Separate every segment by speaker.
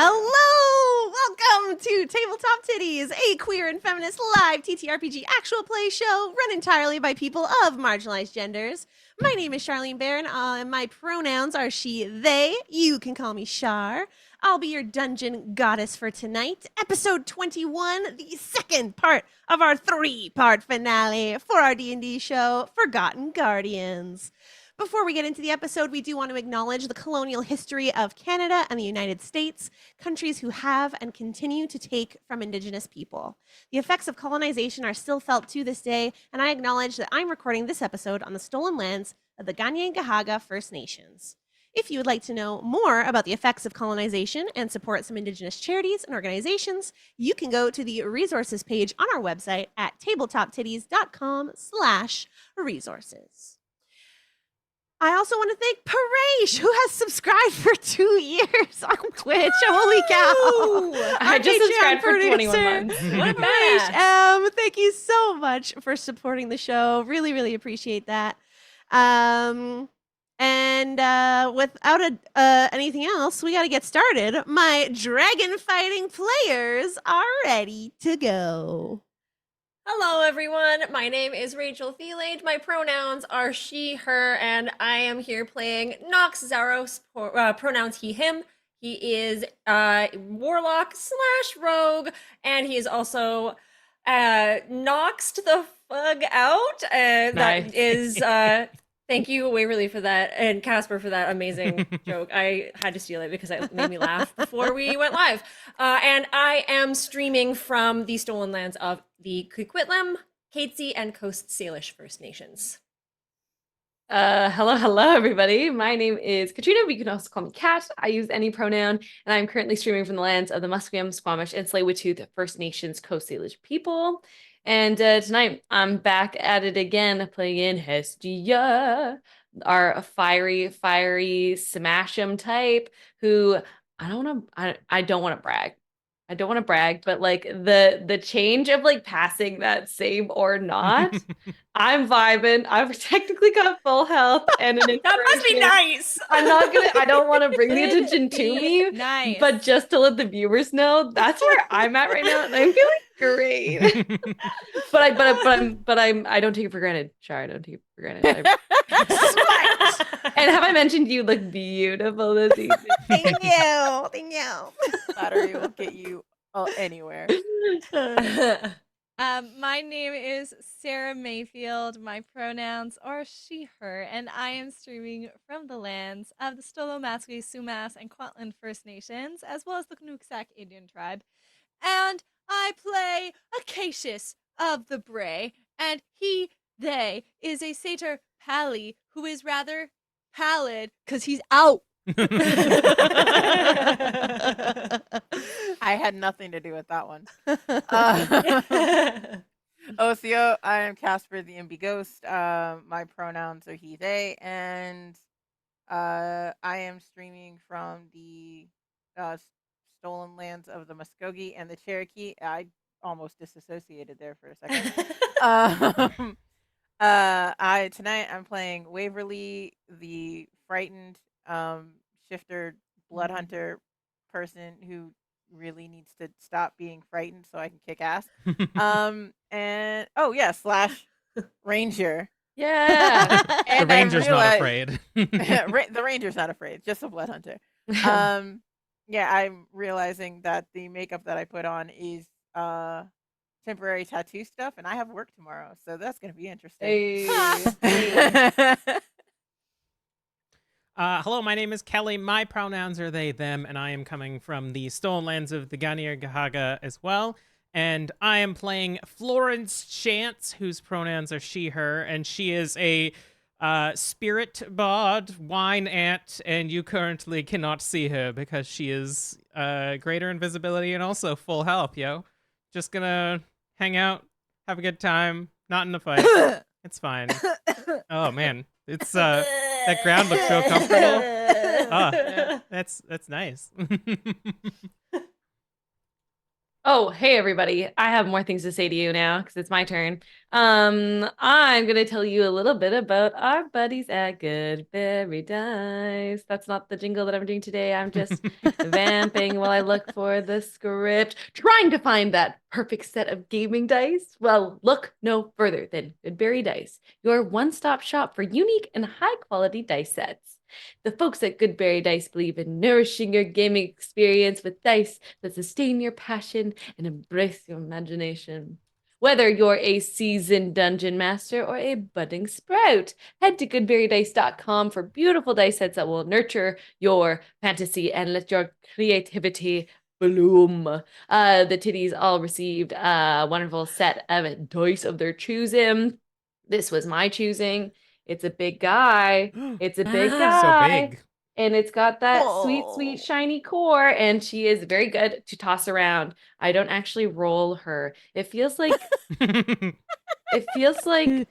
Speaker 1: Hello! Welcome to Tabletop Tiddies, a queer and feminist live TTRPG actual play show run entirely by people of marginalized genders. My name is Charlene Barron, and my pronouns are she, they. You can call me Char. I'll be your dungeon goddess for tonight, episode 21, the second part of our three-part finale for our D&D show, Forgotten Guardians. Before we get into the episode, we do want to acknowledge the colonial history of Canada and the United States, countries who have and continue to take from Indigenous people. The effects of colonization are still felt to this day, and I acknowledge that I'm recording this episode on the stolen lands of the Kanien'kehá:ka First Nations. If you would like to know more about the effects of colonization and support some Indigenous charities and organizations, you can go to the resources page on our website at tabletoptiddies.com/resources. I also want to thank Paresh, who has subscribed for 2 years on Twitch. Holy cow.
Speaker 2: I just subscribed for 21 months. What a
Speaker 1: Paresh, thank you so much for supporting the show. Really, really appreciate that. And without anything else, we got to get started. My dragon fighting players are ready to go.
Speaker 2: Hello, everyone. My name is Rachel Theilade. My pronouns are she, her, and I am here playing Noxx Zaros, pronouns he, him. He is warlock / rogue, and he is also Noxxed the fuck out.
Speaker 3: Nice.
Speaker 2: That is... Thank you, Waverly, for that, and Casper for that amazing joke. I had to steal it because it made me laugh before we went live. And I am streaming from the stolen lands of the Coquitlam, Teitz, and Coast Salish First Nations.
Speaker 3: Hello, everybody. My name is Katrina, but you can also call me Kat. I use any pronoun, and I'm currently streaming from the lands of the Musqueam, Squamish, and Tsleil-Waututh First Nations Coast Salish people. And tonight, I'm back at it again, playing Hestia, our fiery smash-em type, who I don't want to brag. I don't want to brag, but like the change of like passing that save or not, I'm vibing. I've technically got full health and an
Speaker 2: That must be nice.
Speaker 3: I don't want to bring the attention to me.
Speaker 1: Nice.
Speaker 3: But just to let the viewers know, that's where I'm at right now, and I'm feeling great. I don't take it for granted. Char, I don't take it for granted. And have I mentioned you look beautiful this evening?
Speaker 1: Thank you.
Speaker 4: Flattery will get you anywhere.
Speaker 5: My name is Sara Mayfield. My pronouns are she, her, and I am streaming from the lands of the Stolomatsky, Sumas, and Kwantlen First Nations, as well as the Nuxalk Indian tribe. And I play Acacius of the Brae, and they is a satyr pally who is rather pallid because he's out.
Speaker 4: I had nothing to do with that one. Ocio, I am CasperDaNBGhost. My pronouns are he, they, and I am streaming from the stolen lands of the Muskogee and the Cherokee. I almost disassociated there for a second. Tonight I'm playing Waverly, the frightened shifter blood hunter person who really needs to stop being frightened so I can kick ass. And slash ranger.
Speaker 3: Yeah.
Speaker 4: And
Speaker 6: The ranger's
Speaker 4: I
Speaker 6: not
Speaker 4: realized-
Speaker 6: afraid.
Speaker 4: the ranger's not afraid, just a blood hunter. I'm realizing that the makeup that I put on is temporary tattoo stuff, and I have work tomorrow, so that's gonna be interesting.
Speaker 3: Hey.
Speaker 6: Hello, my name is Kelly. My pronouns are they, them, and I am coming from the stolen lands of the Kanien'kehá:ka as well. And I am playing Florence Chance, whose pronouns are she, her, and she is a spirit bard, wine ant, and you currently cannot see her because she is greater invisibility and also full health, yo. Just gonna hang out, have a good time, not in a fight. It's fine. Oh, man. It's that ground looks so comfortable. Oh, that's nice.
Speaker 3: Oh, hey everybody. I have more things to say to you now because it's my turn. I'm gonna tell you a little bit about our buddies at Goodberry Dice. That's not the jingle that I'm doing today. I'm just vamping while I look for the script, trying to find that perfect set of gaming dice. Well, look no further than Goodberry Dice, your one-stop shop for unique and high-quality dice sets. The folks at Goodberry Dice believe in nourishing your gaming experience with dice that sustain your passion and embrace your imagination. Whether you're a seasoned dungeon master or a budding sprout, head to goodberrydice.com for beautiful dice sets that will nurture your fantasy and let your creativity bloom. The Tiddies all received a wonderful set of dice of their choosing. This was my choosing. It's a big guy. It's a big
Speaker 2: So
Speaker 3: guy.
Speaker 6: big.
Speaker 3: And it's got that sweet,
Speaker 1: Whoa.
Speaker 3: sweet, shiny core, and she is very good to toss around. I don't actually roll her. It feels like
Speaker 1: Too
Speaker 3: it feels like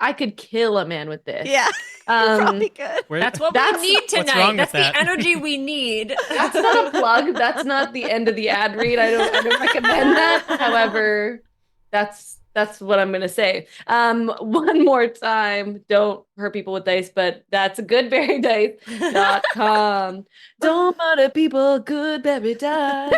Speaker 3: I could kill a man with this.
Speaker 1: Yeah, probably good.
Speaker 2: That's what
Speaker 3: That's-
Speaker 2: we need
Speaker 6: what's wrong
Speaker 2: tonight.
Speaker 6: with
Speaker 2: That's
Speaker 6: that?
Speaker 2: the energy we need.
Speaker 3: That's not a plug. That's not the end of the ad read. I don't recommend that. However, that's what I'm gonna say. One more time, don't hurt people with dice, but that's goodberrydice.com. Don't murder people, Goodberry Dice.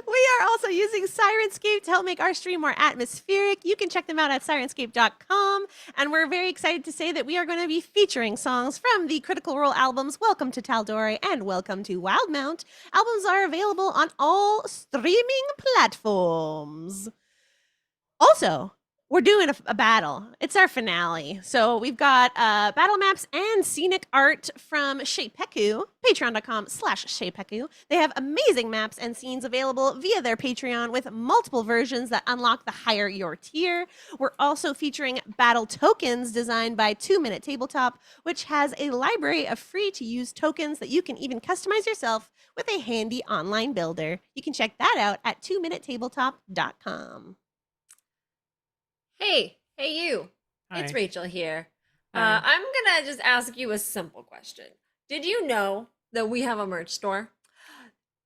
Speaker 1: We are also using Sirenscape to help make our stream more atmospheric. You can check them out at sirenscape.com. And we're very excited to say that we are going to be featuring songs from the Critical Role albums Welcome to Tal'Dorei and Welcome to Wildmount. Albums are available on all streaming platforms. Also, we're doing a battle. It's our finale. So we've got battle maps and scenic art from Shaypeku, patreon.com/Shaypeku. They have amazing maps and scenes available via their Patreon with multiple versions that unlock the higher your tier. We're also featuring battle tokens designed by 2 Minute Tabletop, which has a library of free-to-use tokens that you can even customize yourself with a handy online builder. You can check that out at 2minutetabletop.com.
Speaker 2: Hey, you. It's
Speaker 6: Hi.
Speaker 2: Rachel here.
Speaker 6: Hi.
Speaker 2: I'm gonna just ask you a simple question. Did you know that we have a merch store?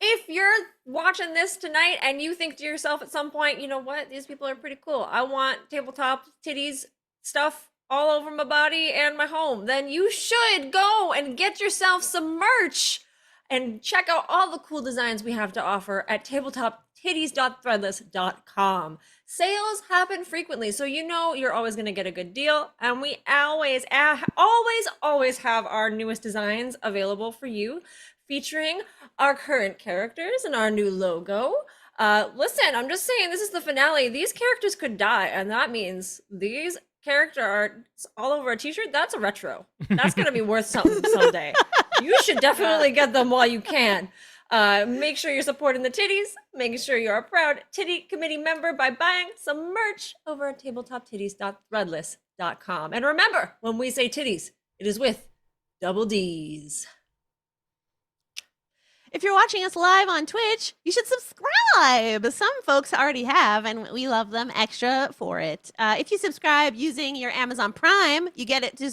Speaker 2: If you're watching this tonight and you think to yourself at some point, you know what, these people are pretty cool. I want tabletop titties stuff all over my body and my home, then you should go and get yourself some merch and check out all the cool designs we have to offer at tabletoptiddies.threadless.com. Sales happen frequently, so you know you're always going to get a good deal, and we always have our newest designs available for you, featuring our current characters and our new logo. Listen, I'm just saying, this is the finale. These characters could die, and that means these character art all over a t-shirt, that's a retro. That's going to be worth something someday. You should definitely get them while you can. Make sure you're supporting the titties. Make sure you're a proud titty committee member by buying some merch over at tabletoptiddies.threadless.com. And remember, when we say titties, it is with double D's.
Speaker 1: If you're watching us live on Twitch, you should subscribe. Some folks already have, and we love them extra for it. If you subscribe using your Amazon Prime, you get it do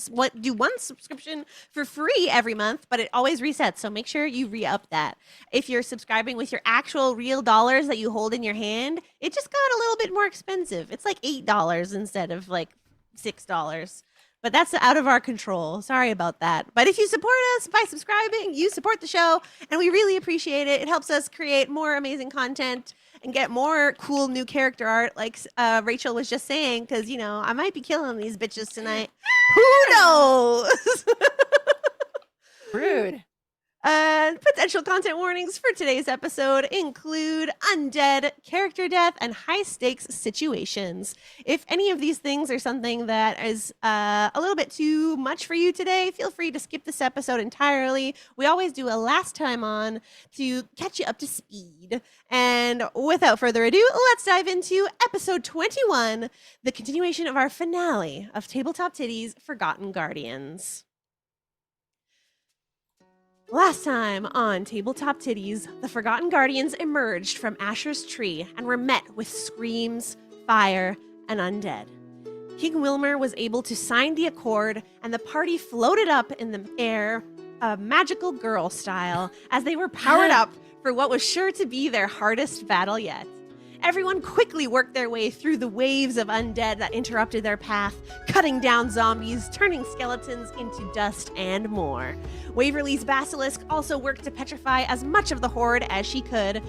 Speaker 1: one subscription for free every month, but it always resets. So make sure you re-up that. If you're subscribing with your actual real dollars that you hold in your hand, it just got a little bit more expensive. It's like $8 instead of like $6. But that's out of our control. Sorry about that. But if you support us by subscribing, you support the show, and we really appreciate it. It helps us create more amazing content and get more cool new character art, like Rachel was just saying, because, you know, I might be killing these bitches tonight. Who knows?
Speaker 4: Rude.
Speaker 1: Potential content warnings for today's episode include undead, character death, and high-stakes situations. If any of these things are something that is a little bit too much for you today, feel free to skip this episode entirely. We always do a last time on to catch you up to speed. And without further ado, let's dive into episode 21, the continuation of our finale of Tabletop Tiddies Forgotten Guardians. Last time on Tabletop Tiddies, the Forgotten Guardians emerged from Asher's tree and were met with screams, fire, and undead. King Wilmer was able to sign the accord, and the party floated up in the air magical girl style as they were powered up for what was sure to be their hardest battle yet. Everyone quickly worked their way through the waves of undead that interrupted their path, cutting down zombies, turning skeletons into dust, and more. Waverly's basilisk also worked to petrify as much of the horde as she could.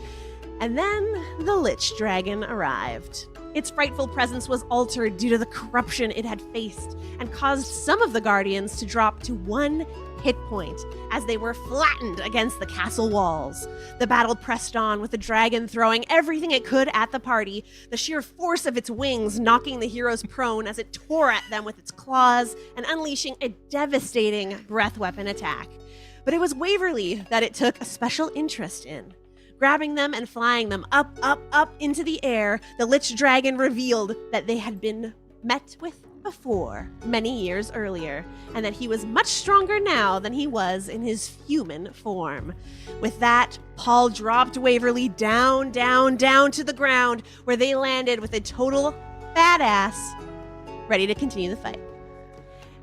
Speaker 1: And then the Lich Dragon arrived. Its frightful presence was altered due to the corruption it had faced and caused some of the Guardians to drop to 1 hit point as they were flattened against the castle walls. The battle pressed on, with the dragon throwing everything it could at the party, the sheer force of its wings knocking the heroes prone as it tore at them with its claws and unleashing a devastating breath weapon attack. But it was Waverly that it took a special interest in. Grabbing them and flying them up, up, up into the air, the Lich Dragon revealed that they had been met with before, many years earlier, and that he was much stronger now than he was in his human form. With that, Paul dropped Waverly down, down, down to the ground, where they landed with a total badass, ready to continue the fight.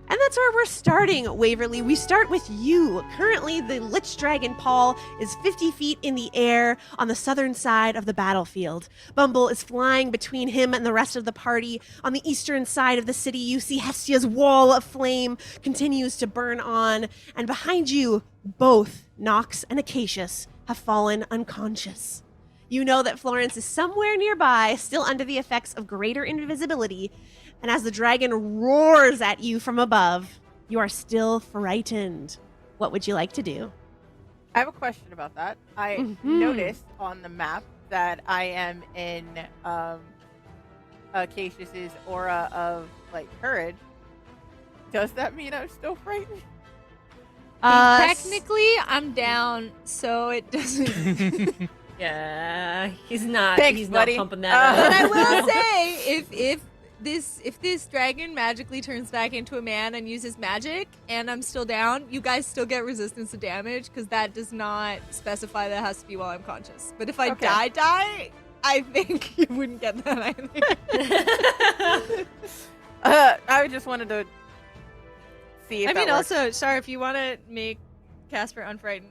Speaker 1: And that's where we're starting, Waverly. We start with you. Currently, the Lich Dragon Paul is 50 feet in the air on the southern side of the battlefield. Bumble is flying between him and the rest of the party. On the eastern side of the city, you see Hestia's wall of flame continues to burn on. And behind you, both Noxx and Acacius have fallen unconscious. You know that Florence is somewhere nearby, still under the effects of greater invisibility. And as the dragon roars at you from above, you are still frightened. What would you like to do?
Speaker 4: I have a question about that. I noticed on the map that I am in Acacius's aura of like courage. Does that mean I'm still frightened?
Speaker 5: Technically, I'm down, so it doesn't.
Speaker 2: Yeah, he's not.
Speaker 4: Thanks,
Speaker 2: he's
Speaker 4: buddy.
Speaker 2: not pumping that
Speaker 5: But
Speaker 2: up.
Speaker 5: I will say, if this dragon magically turns back into a man and uses magic, and I'm still down, you guys still get resistance to damage because that does not specify that it has to be while I'm conscious. But if I
Speaker 4: Okay.
Speaker 5: die, I think you wouldn't get that either.
Speaker 4: I just wanted to see if
Speaker 5: I
Speaker 4: that
Speaker 5: mean,
Speaker 4: works.
Speaker 5: also, Sara, if you want to make Casper unfrightened,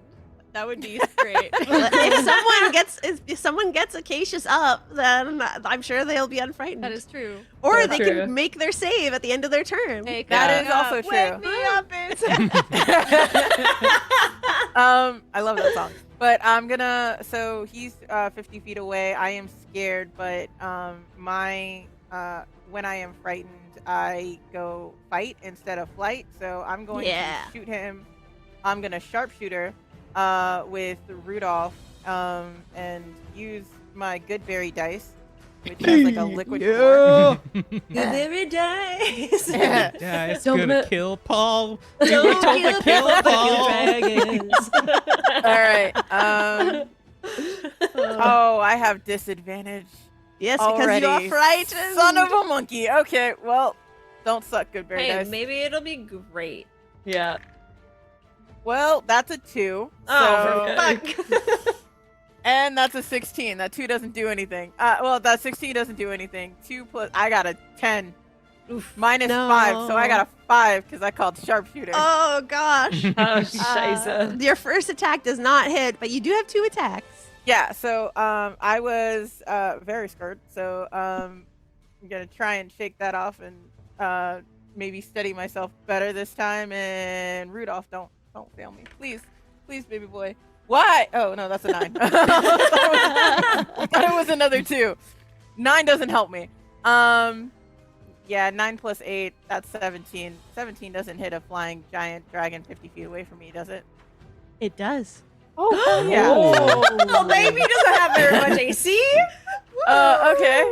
Speaker 5: that would be great.
Speaker 1: if someone gets Acacius up, then I'm sure they'll be unfrightened.
Speaker 5: That is true.
Speaker 1: Or
Speaker 3: That's
Speaker 1: they
Speaker 3: true.
Speaker 1: can make their save at the end of their turn.
Speaker 5: Hey,
Speaker 4: That
Speaker 5: wake
Speaker 4: is also
Speaker 5: up,
Speaker 4: true.
Speaker 5: Wake me up, it's
Speaker 4: I love that song. But I'm gonna. So he's 50 feet away. I am scared, but when I am frightened, I go fight instead of flight. So I'm going to shoot him. I'm gonna sharpshooter with Rudolph and use my good berry dice, which has like a liquid form.
Speaker 2: Very dice.
Speaker 6: Yeah, it's
Speaker 3: Don't
Speaker 6: gonna
Speaker 3: let-
Speaker 6: kill Paul.
Speaker 2: Don't
Speaker 6: Told to kill Paul.
Speaker 2: dragons.
Speaker 4: All right. Oh, I have disadvantage.
Speaker 1: Yes, because you are
Speaker 4: Already.
Speaker 1: frightened.
Speaker 4: Son of a monkey. Okay, well, don't suck, good berry
Speaker 2: Hey,
Speaker 4: dice.
Speaker 2: maybe it'll be great.
Speaker 3: Yeah.
Speaker 4: Well, that's a 2.
Speaker 2: Oh,
Speaker 4: so-
Speaker 2: for fuck.
Speaker 4: And that's a 16. That 2 doesn't do anything. Well, that 16 doesn't do anything. 2 plus, I got a 10. Oof, minus
Speaker 1: No.
Speaker 4: 5, so I got a 5 because I called sharpshooter.
Speaker 1: Oh, gosh.
Speaker 3: Oh, scheiße.
Speaker 1: Your first attack does not hit, but you do have 2 attacks.
Speaker 4: Yeah, so I was very scared, so I'm gonna try and shake that off and maybe steady myself better this time. And Rudolph, don't fail me, please, baby boy. Why? Oh no, that's a 9. I thought it was another 2. 9 doesn't help me. Yeah, 9 plus 8, that's 17. 17 doesn't hit a flying giant dragon 50 feet away from me, does it?
Speaker 1: It does.
Speaker 4: Oh, yeah.
Speaker 2: Oh, baby doesn't have very much AC.
Speaker 4: Okay.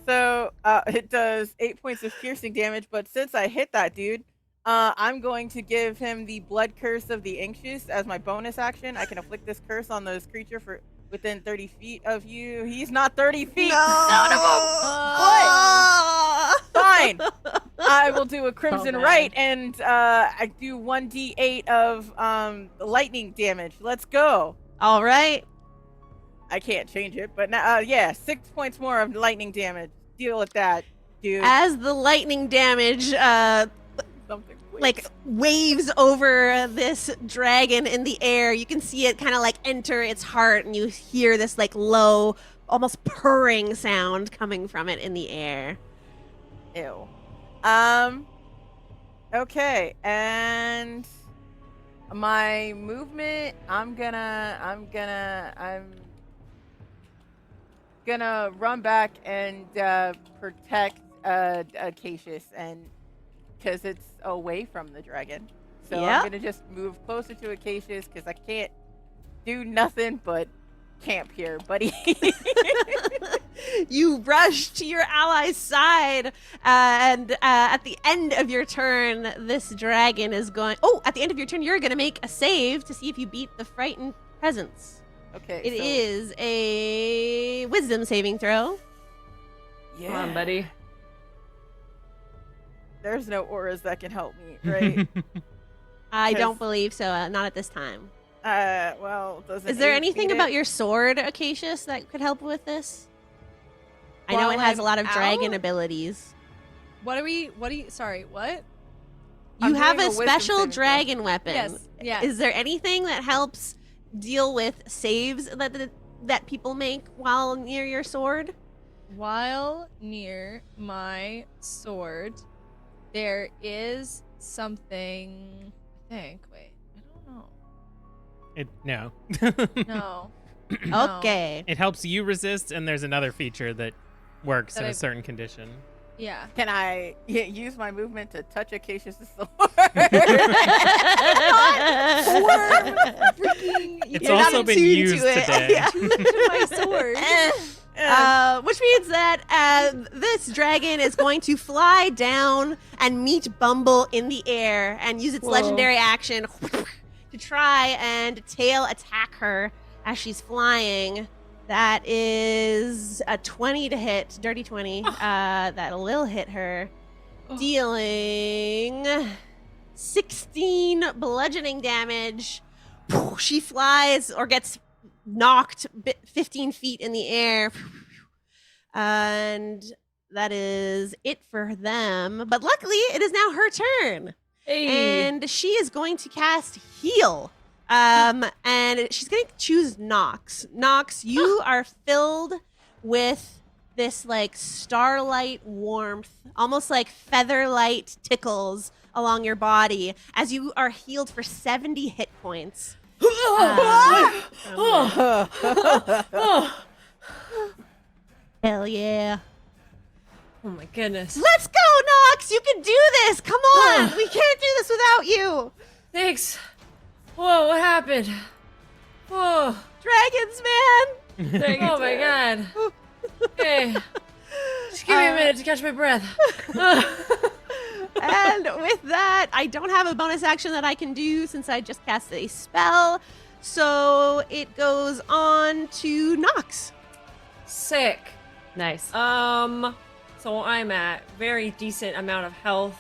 Speaker 4: So it does 8 points of piercing damage, but since I hit that dude, I'm going to give him the Blood Curse of the Anxious as my bonus action. I can afflict this curse on those creature for within 30 feet of you. He's not 30 feet. Son of a... Fine. I will do a Crimson
Speaker 3: man.
Speaker 4: Right, and I do 1d8 of lightning damage. Let's go.
Speaker 1: All right.
Speaker 4: I can't change it, but now, yeah, 6 points more of lightning damage. Deal with that, dude.
Speaker 1: As the lightning damage
Speaker 4: Something.
Speaker 1: like waves over this dragon in the air. You can see it kind of like enter its heart, and you hear this like low, almost purring sound coming from it in the air.
Speaker 4: Ew. Okay, and my movement, I'm gonna run back and protect Acacius, and because it's away from the dragon. So
Speaker 1: Yep.
Speaker 4: I'm gonna just move closer to Acacius because I can't do nothing but camp here, buddy.
Speaker 1: You rush to your ally's side, and at the end of your turn, this dragon is going. Oh, at the end of your turn, you're going to make a save to see if you beat the frightened presence.
Speaker 4: Okay.
Speaker 1: It is a wisdom saving throw.
Speaker 4: Yeah.
Speaker 3: Come on, buddy.
Speaker 4: There's no auras that can help me, right?
Speaker 1: I don't
Speaker 4: Because-
Speaker 1: believe so. Not at this time.
Speaker 4: Well, does
Speaker 1: Is there anything about your sword, Acacius, that could help with this? I know
Speaker 5: While
Speaker 1: it has a
Speaker 5: I'm
Speaker 1: lot of dragon
Speaker 5: out?
Speaker 1: abilities.
Speaker 5: Sorry, what?
Speaker 1: You
Speaker 4: I'm
Speaker 1: have
Speaker 4: doing
Speaker 1: a
Speaker 4: a wisdom
Speaker 1: special
Speaker 4: saving throw.
Speaker 1: dragon weapon.
Speaker 5: Yes, yes.
Speaker 1: Is there anything that helps deal with saves that people make while near your sword?
Speaker 5: While near my sword, there is something. I think. Wait, I
Speaker 6: No.
Speaker 5: don't know. No.
Speaker 1: Okay.
Speaker 6: It helps you resist, and there's another feature that works
Speaker 5: That
Speaker 6: in
Speaker 5: I-
Speaker 6: a certain condition.
Speaker 5: Yeah.
Speaker 4: Can I use my movement to touch Acacius' sword?
Speaker 5: Freaking.
Speaker 6: It's
Speaker 1: You're not
Speaker 6: also been
Speaker 1: attuned to
Speaker 6: used
Speaker 1: it.
Speaker 6: today.
Speaker 1: Yeah.
Speaker 5: my sword.
Speaker 1: Which means that this dragon is going to fly down and meet Bumble in the air and use its
Speaker 3: Whoa.
Speaker 1: legendary action to try and tail attack her as she's flying. That is a 20 to hit, dirty 20. That'll hit her, dealing 16 bludgeoning damage. She flies or gets knocked 15 feet in the air. And that is it for them. But luckily, it is now her turn.
Speaker 3: Hey.
Speaker 1: And she is going to cast Heal. And she's going to choose Noxx. Noxx, you are filled with this like starlight warmth, almost like featherlight tickles along your body as you are healed for 70 hit points. Hell yeah.
Speaker 2: Oh my goodness.
Speaker 1: Let's go, Noxx! You can do this! Come on! We can't do this without you!
Speaker 2: Thanks. Whoa, what happened? Whoa.
Speaker 1: Dragons, man!
Speaker 2: Oh my god. Okay. Just give me a minute to catch my breath.
Speaker 1: And with that, I don't have a bonus action that I can do since I just cast a spell. So it goes on to Noxx.
Speaker 2: Sick.
Speaker 3: Nice.
Speaker 2: So I'm at very decent amount of health.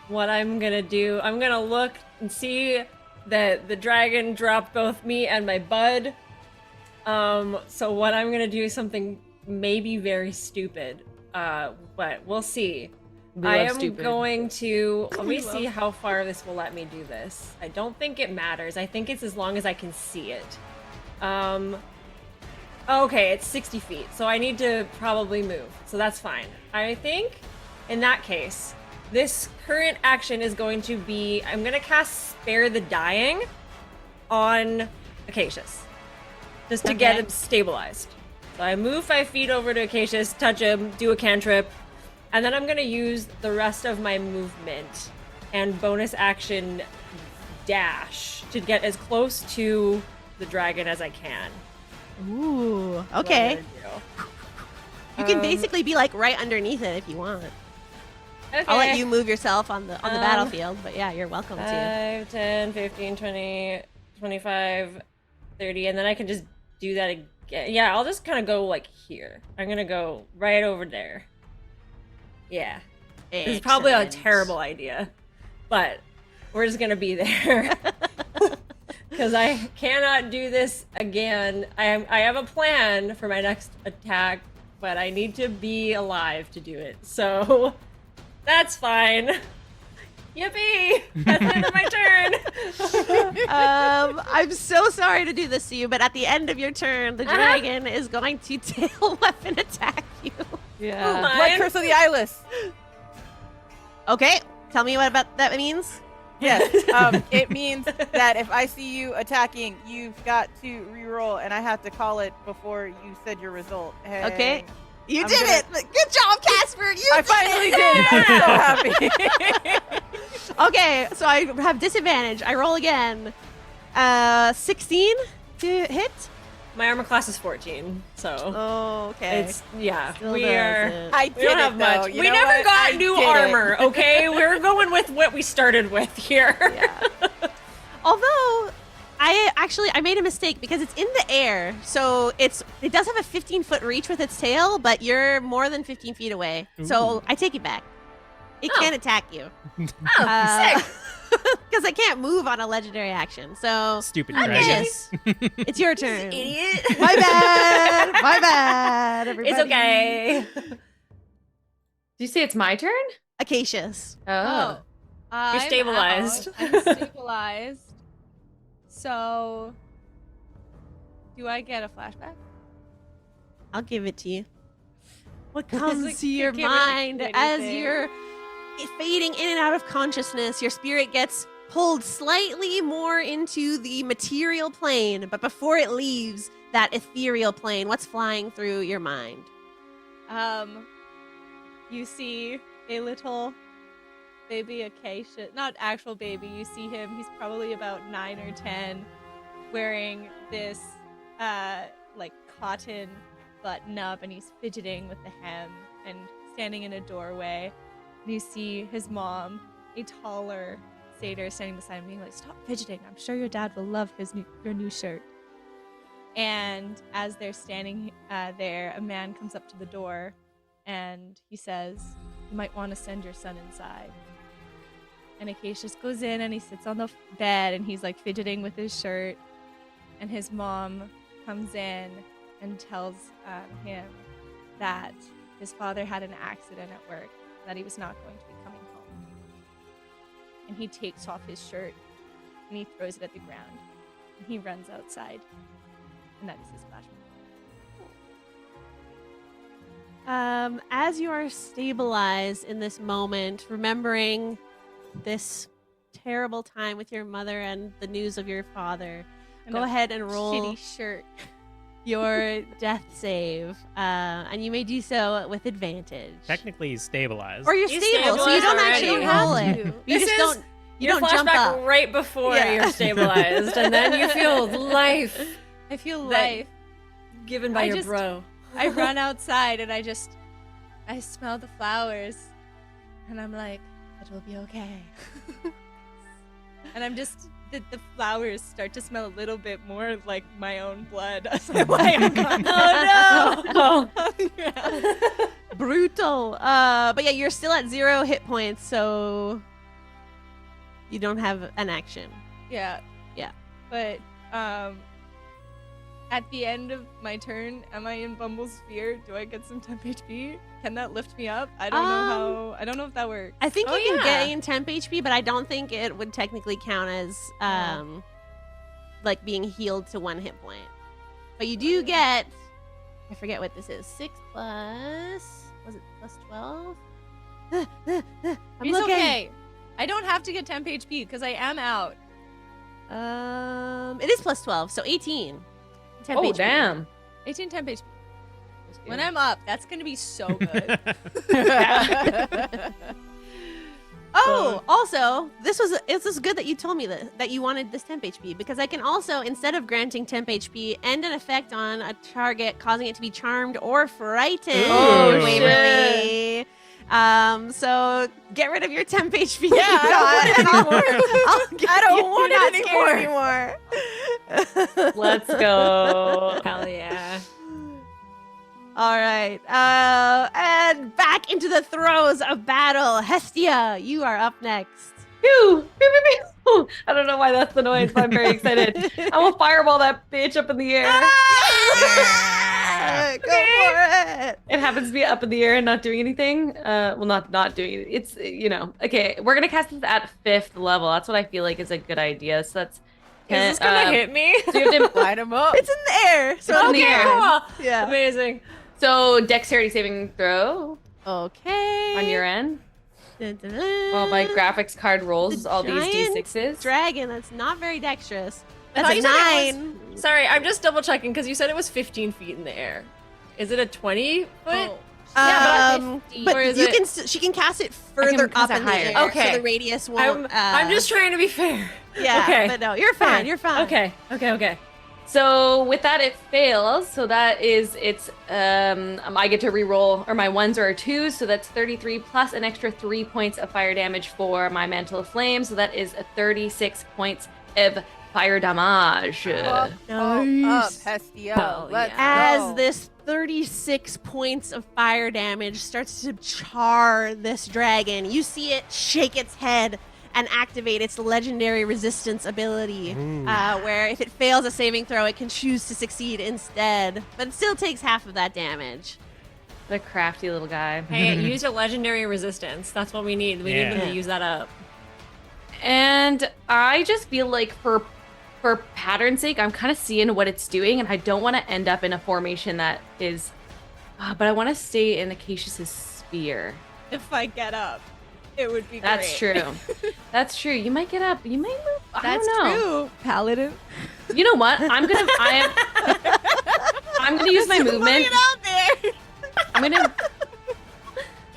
Speaker 2: What I'm gonna do, I'm gonna look and see that the dragon dropped both me and my bud. So what I'm gonna do is something maybe very stupid. But we'll see.
Speaker 3: We
Speaker 2: I
Speaker 3: love
Speaker 2: am
Speaker 3: stupid.
Speaker 2: going to let me see how far this will let me do this. I don't think it matters. I think it's as long as I can see it. Okay, it's 60 feet, so I need to probably move. So that's fine. I think in that case, this current action is going to be I'm going to cast Spare the Dying on Acacius just to get
Speaker 1: Okay.
Speaker 2: him stabilized. So I move 5 feet over to Acacius, touch him, do a cantrip, and then I'm going to use the rest of my movement and bonus action dash to get as close to the dragon as I can.
Speaker 1: Ooh, okay. You can
Speaker 2: Um,
Speaker 1: basically be like right underneath it if you want.
Speaker 2: Okay.
Speaker 1: I'll let you move yourself on the
Speaker 2: Um,
Speaker 1: battlefield, but yeah, you're welcome to.
Speaker 2: 5, 10, 15, 20, 25, 30, and then I can just do that again. Yeah, I'll just kind of go like here. I'm gonna go right over there. Yeah. This is probably a
Speaker 1: Excellent.
Speaker 2: terrible idea, but we're just gonna be there. Because I cannot do this again. I have a plan for my next attack, but I need to be alive to do it. So that's fine. Yippee! That's the end of my turn.
Speaker 1: I'm so sorry to do this to you, but at the end of your turn, the dragon is going to tail weapon attack you.
Speaker 3: Yeah.
Speaker 2: my-
Speaker 4: Blood Curse of the Eyeless.
Speaker 1: Okay, tell me what about that means.
Speaker 4: Yes. It means that if I see you attacking, you've got to reroll, and I have to call it before you said your result.
Speaker 1: Okay.
Speaker 4: Hang.
Speaker 1: You
Speaker 4: I'm
Speaker 1: did
Speaker 4: gonna-
Speaker 1: it! Good job, Casper! You
Speaker 4: I
Speaker 1: did
Speaker 4: finally did. I'm so happy.
Speaker 1: Okay, so I have disadvantage. I roll again. 16 to hit.
Speaker 2: My armor class is 14, so
Speaker 1: Oh, okay.
Speaker 2: it's yeah.
Speaker 1: Still
Speaker 2: we
Speaker 1: does
Speaker 2: are.
Speaker 1: it.
Speaker 4: I
Speaker 2: We
Speaker 4: did
Speaker 2: don't
Speaker 4: it,
Speaker 2: have
Speaker 4: though.
Speaker 2: much.
Speaker 4: You
Speaker 2: We
Speaker 4: know
Speaker 2: never
Speaker 4: what?
Speaker 2: got
Speaker 4: I
Speaker 2: new
Speaker 4: did it.
Speaker 2: armor. Okay, we're going with what we started with here.
Speaker 1: Yeah. Although I made a mistake because it's in the air, so it does have a 15-foot reach with its tail, but you're more than 15 feet away. So
Speaker 6: Ooh.
Speaker 1: I take it back. It
Speaker 2: Oh.
Speaker 1: can't attack you
Speaker 2: Oh, sick.
Speaker 1: because I can't move on a legendary action. So
Speaker 6: Stupid
Speaker 2: Okay.
Speaker 6: dragon.
Speaker 1: Yes. It's your turn.
Speaker 2: Idiot.
Speaker 1: My bad. My bad. Everybody.
Speaker 2: It's okay.
Speaker 3: Did you say it's my turn?
Speaker 1: Acacius.
Speaker 3: Oh.
Speaker 5: I'm
Speaker 2: stabilized.
Speaker 5: out. I'm stabilized. So, do I get a flashback?
Speaker 1: I'll give it to you. What
Speaker 5: Like,
Speaker 1: comes to your
Speaker 5: can't really
Speaker 1: mind
Speaker 5: do
Speaker 1: as
Speaker 5: anything.
Speaker 1: you're fading in and out of consciousness? Your spirit gets pulled slightly more into the material plane, but before it leaves that ethereal plane, what's flying through your mind?
Speaker 5: You see a little baby Acacia, not actual baby. You see him. He's probably about 9 or 10, wearing this like cotton button up, and he's fidgeting with the hem and standing in a doorway. And you see his mom, a taller satyr, standing beside him, being like, "Stop fidgeting. I'm sure your dad will love your new shirt." And as they're standing there, a man comes up to the door, and he says, "You might want to send your son inside." And Acacius goes in, and he sits on the bed, and he's like fidgeting with his shirt. And his mom comes in and tells him that his father had an accident at work, that he was not going to be coming home. And he takes off his shirt, and he throws it at the ground, and he runs outside. And that is his flashback.
Speaker 1: As you are stabilized in this moment, remembering this terrible time with your mother and the news of your father,
Speaker 5: And
Speaker 1: go
Speaker 5: a
Speaker 1: ahead and roll
Speaker 5: shitty shirt.
Speaker 1: your death save, and you may do so with advantage.
Speaker 6: Technically he's stabilized.
Speaker 1: Or you're
Speaker 2: You
Speaker 1: stable, so you
Speaker 2: stabilized
Speaker 1: don't
Speaker 2: already.
Speaker 1: actually
Speaker 2: You don't
Speaker 1: roll
Speaker 5: have
Speaker 1: it.
Speaker 5: to.
Speaker 1: You
Speaker 2: This
Speaker 1: just
Speaker 2: is
Speaker 1: don't. You
Speaker 2: Your
Speaker 1: don't jump
Speaker 2: flashback
Speaker 1: up.
Speaker 2: right before
Speaker 1: Yeah.
Speaker 2: you're stabilized, and then you feel life
Speaker 5: I feel
Speaker 2: That-
Speaker 5: life.
Speaker 2: given by
Speaker 5: I
Speaker 2: your
Speaker 5: just-
Speaker 2: bro.
Speaker 5: I run outside and I smell the flowers, and I'm like, it will be okay. And I'm just, the flowers start to smell a little bit more like my own blood as I lie on
Speaker 2: Oh
Speaker 5: the ground.
Speaker 1: Brutal. But yeah, you're still at 0 hit points, so you don't have an action.
Speaker 5: Yeah.
Speaker 1: Yeah.
Speaker 5: But at the end of my turn, am I in Bumble's sphere? Do I get some temp HP? Can that lift me up? I don't know how. I don't know if that works.
Speaker 1: I think
Speaker 2: Oh,
Speaker 1: you can
Speaker 2: yeah.
Speaker 1: gain temp HP, but I don't think it would technically count as like being healed to 1 hit point. But you do get, I forget what this is, 6 plus, was it plus 12? I'm
Speaker 5: It's
Speaker 1: looking.
Speaker 5: okay. I don't have to get temp HP because I am out.
Speaker 1: It is plus 12, so 18. Temp
Speaker 3: Oh,
Speaker 1: HP.
Speaker 3: damn.
Speaker 5: 18 temp HP. When I'm up, that's gonna be so good.
Speaker 1: Oh, also, this is good that you told me that you wanted this temp HP, because I can also, instead of granting temp HP, end an effect on a target, causing it to be charmed or frightened.
Speaker 6: Oh,
Speaker 1: Waverly. So get rid of your temp HP.
Speaker 4: Yeah, I don't want it anymore.
Speaker 1: I
Speaker 4: don't want it
Speaker 1: anymore.
Speaker 3: Let's go.
Speaker 2: Hell yeah.
Speaker 1: All right. And back into the throes of battle. Hestia, you are up next.
Speaker 3: Pew! Pew, pew, pew. I don't know why that's the noise, but I'm very excited. I will fireball that bitch up in the air.
Speaker 1: Yeah, go for it.
Speaker 3: It happens to be up in the air and not doing anything. Well, not doing it. It's, okay, we're going to cast this at 5th level. That's what I feel like is a good idea. So that's...
Speaker 2: Is this gonna hit me?
Speaker 3: So you have to,
Speaker 4: Light him up.
Speaker 1: It's in the air. So
Speaker 3: It's in the air.
Speaker 2: Cool.
Speaker 1: Yeah.
Speaker 2: Amazing.
Speaker 3: so dexterity saving throw
Speaker 1: Okay.
Speaker 3: on your end.
Speaker 1: Dun, dun,
Speaker 3: While my
Speaker 1: dun.
Speaker 3: graphics card rolls
Speaker 1: The
Speaker 3: all these
Speaker 1: giant
Speaker 3: d6s.
Speaker 1: Dragon that's not very dexterous.
Speaker 2: I
Speaker 1: That's
Speaker 2: thought
Speaker 1: a
Speaker 2: you said it
Speaker 1: 9.
Speaker 2: was- Sorry, I'm just double checking because you said it was 15 feet in the air. Is it a 20 foot?
Speaker 5: Oh.
Speaker 2: Yeah,
Speaker 1: but
Speaker 2: or is
Speaker 1: you
Speaker 2: it-
Speaker 1: can she can cast it further
Speaker 3: cast
Speaker 1: up
Speaker 3: it
Speaker 1: in the
Speaker 3: higher.
Speaker 1: air.
Speaker 2: Okay.
Speaker 1: So the radius won't.
Speaker 2: I'm just trying to be fair.
Speaker 1: Yeah.
Speaker 2: okay.
Speaker 1: But no, you're fine.
Speaker 2: Fair.
Speaker 1: You're fine.
Speaker 2: Okay.
Speaker 3: So with that, it fails. So that is, I get to re-roll, or my 1s or 2s. So that's 33 plus an extra 3 points of fire damage for my Mantle of Flame. So that is 36 points of fire damage.
Speaker 4: Up,
Speaker 1: Nice.
Speaker 4: Hestia.
Speaker 2: Hell
Speaker 4: Let's
Speaker 2: yeah.
Speaker 4: go.
Speaker 1: As this 36 points of fire damage starts to char this dragon, you see it shake its head and activate its legendary resistance ability, where if it fails a saving throw, it can choose to succeed instead, but it still takes half of that damage.
Speaker 3: The crafty little guy.
Speaker 2: Hey, use your legendary resistance. That's what we need. We need them
Speaker 1: Yeah.
Speaker 2: to use that up.
Speaker 3: And I just feel like for pattern's sake, I'm kind of seeing what it's doing, and I don't want to end up in a formation that is... but I want to stay in Acacius's sphere.
Speaker 5: If I get up, it would be
Speaker 3: That's
Speaker 5: great.
Speaker 3: true. That's true. You might get up. You might move. I
Speaker 5: That's
Speaker 3: don't know.
Speaker 5: true. Paladin.
Speaker 3: You know what? I'm gonna use my movement.
Speaker 1: out there!
Speaker 3: I'm gonna.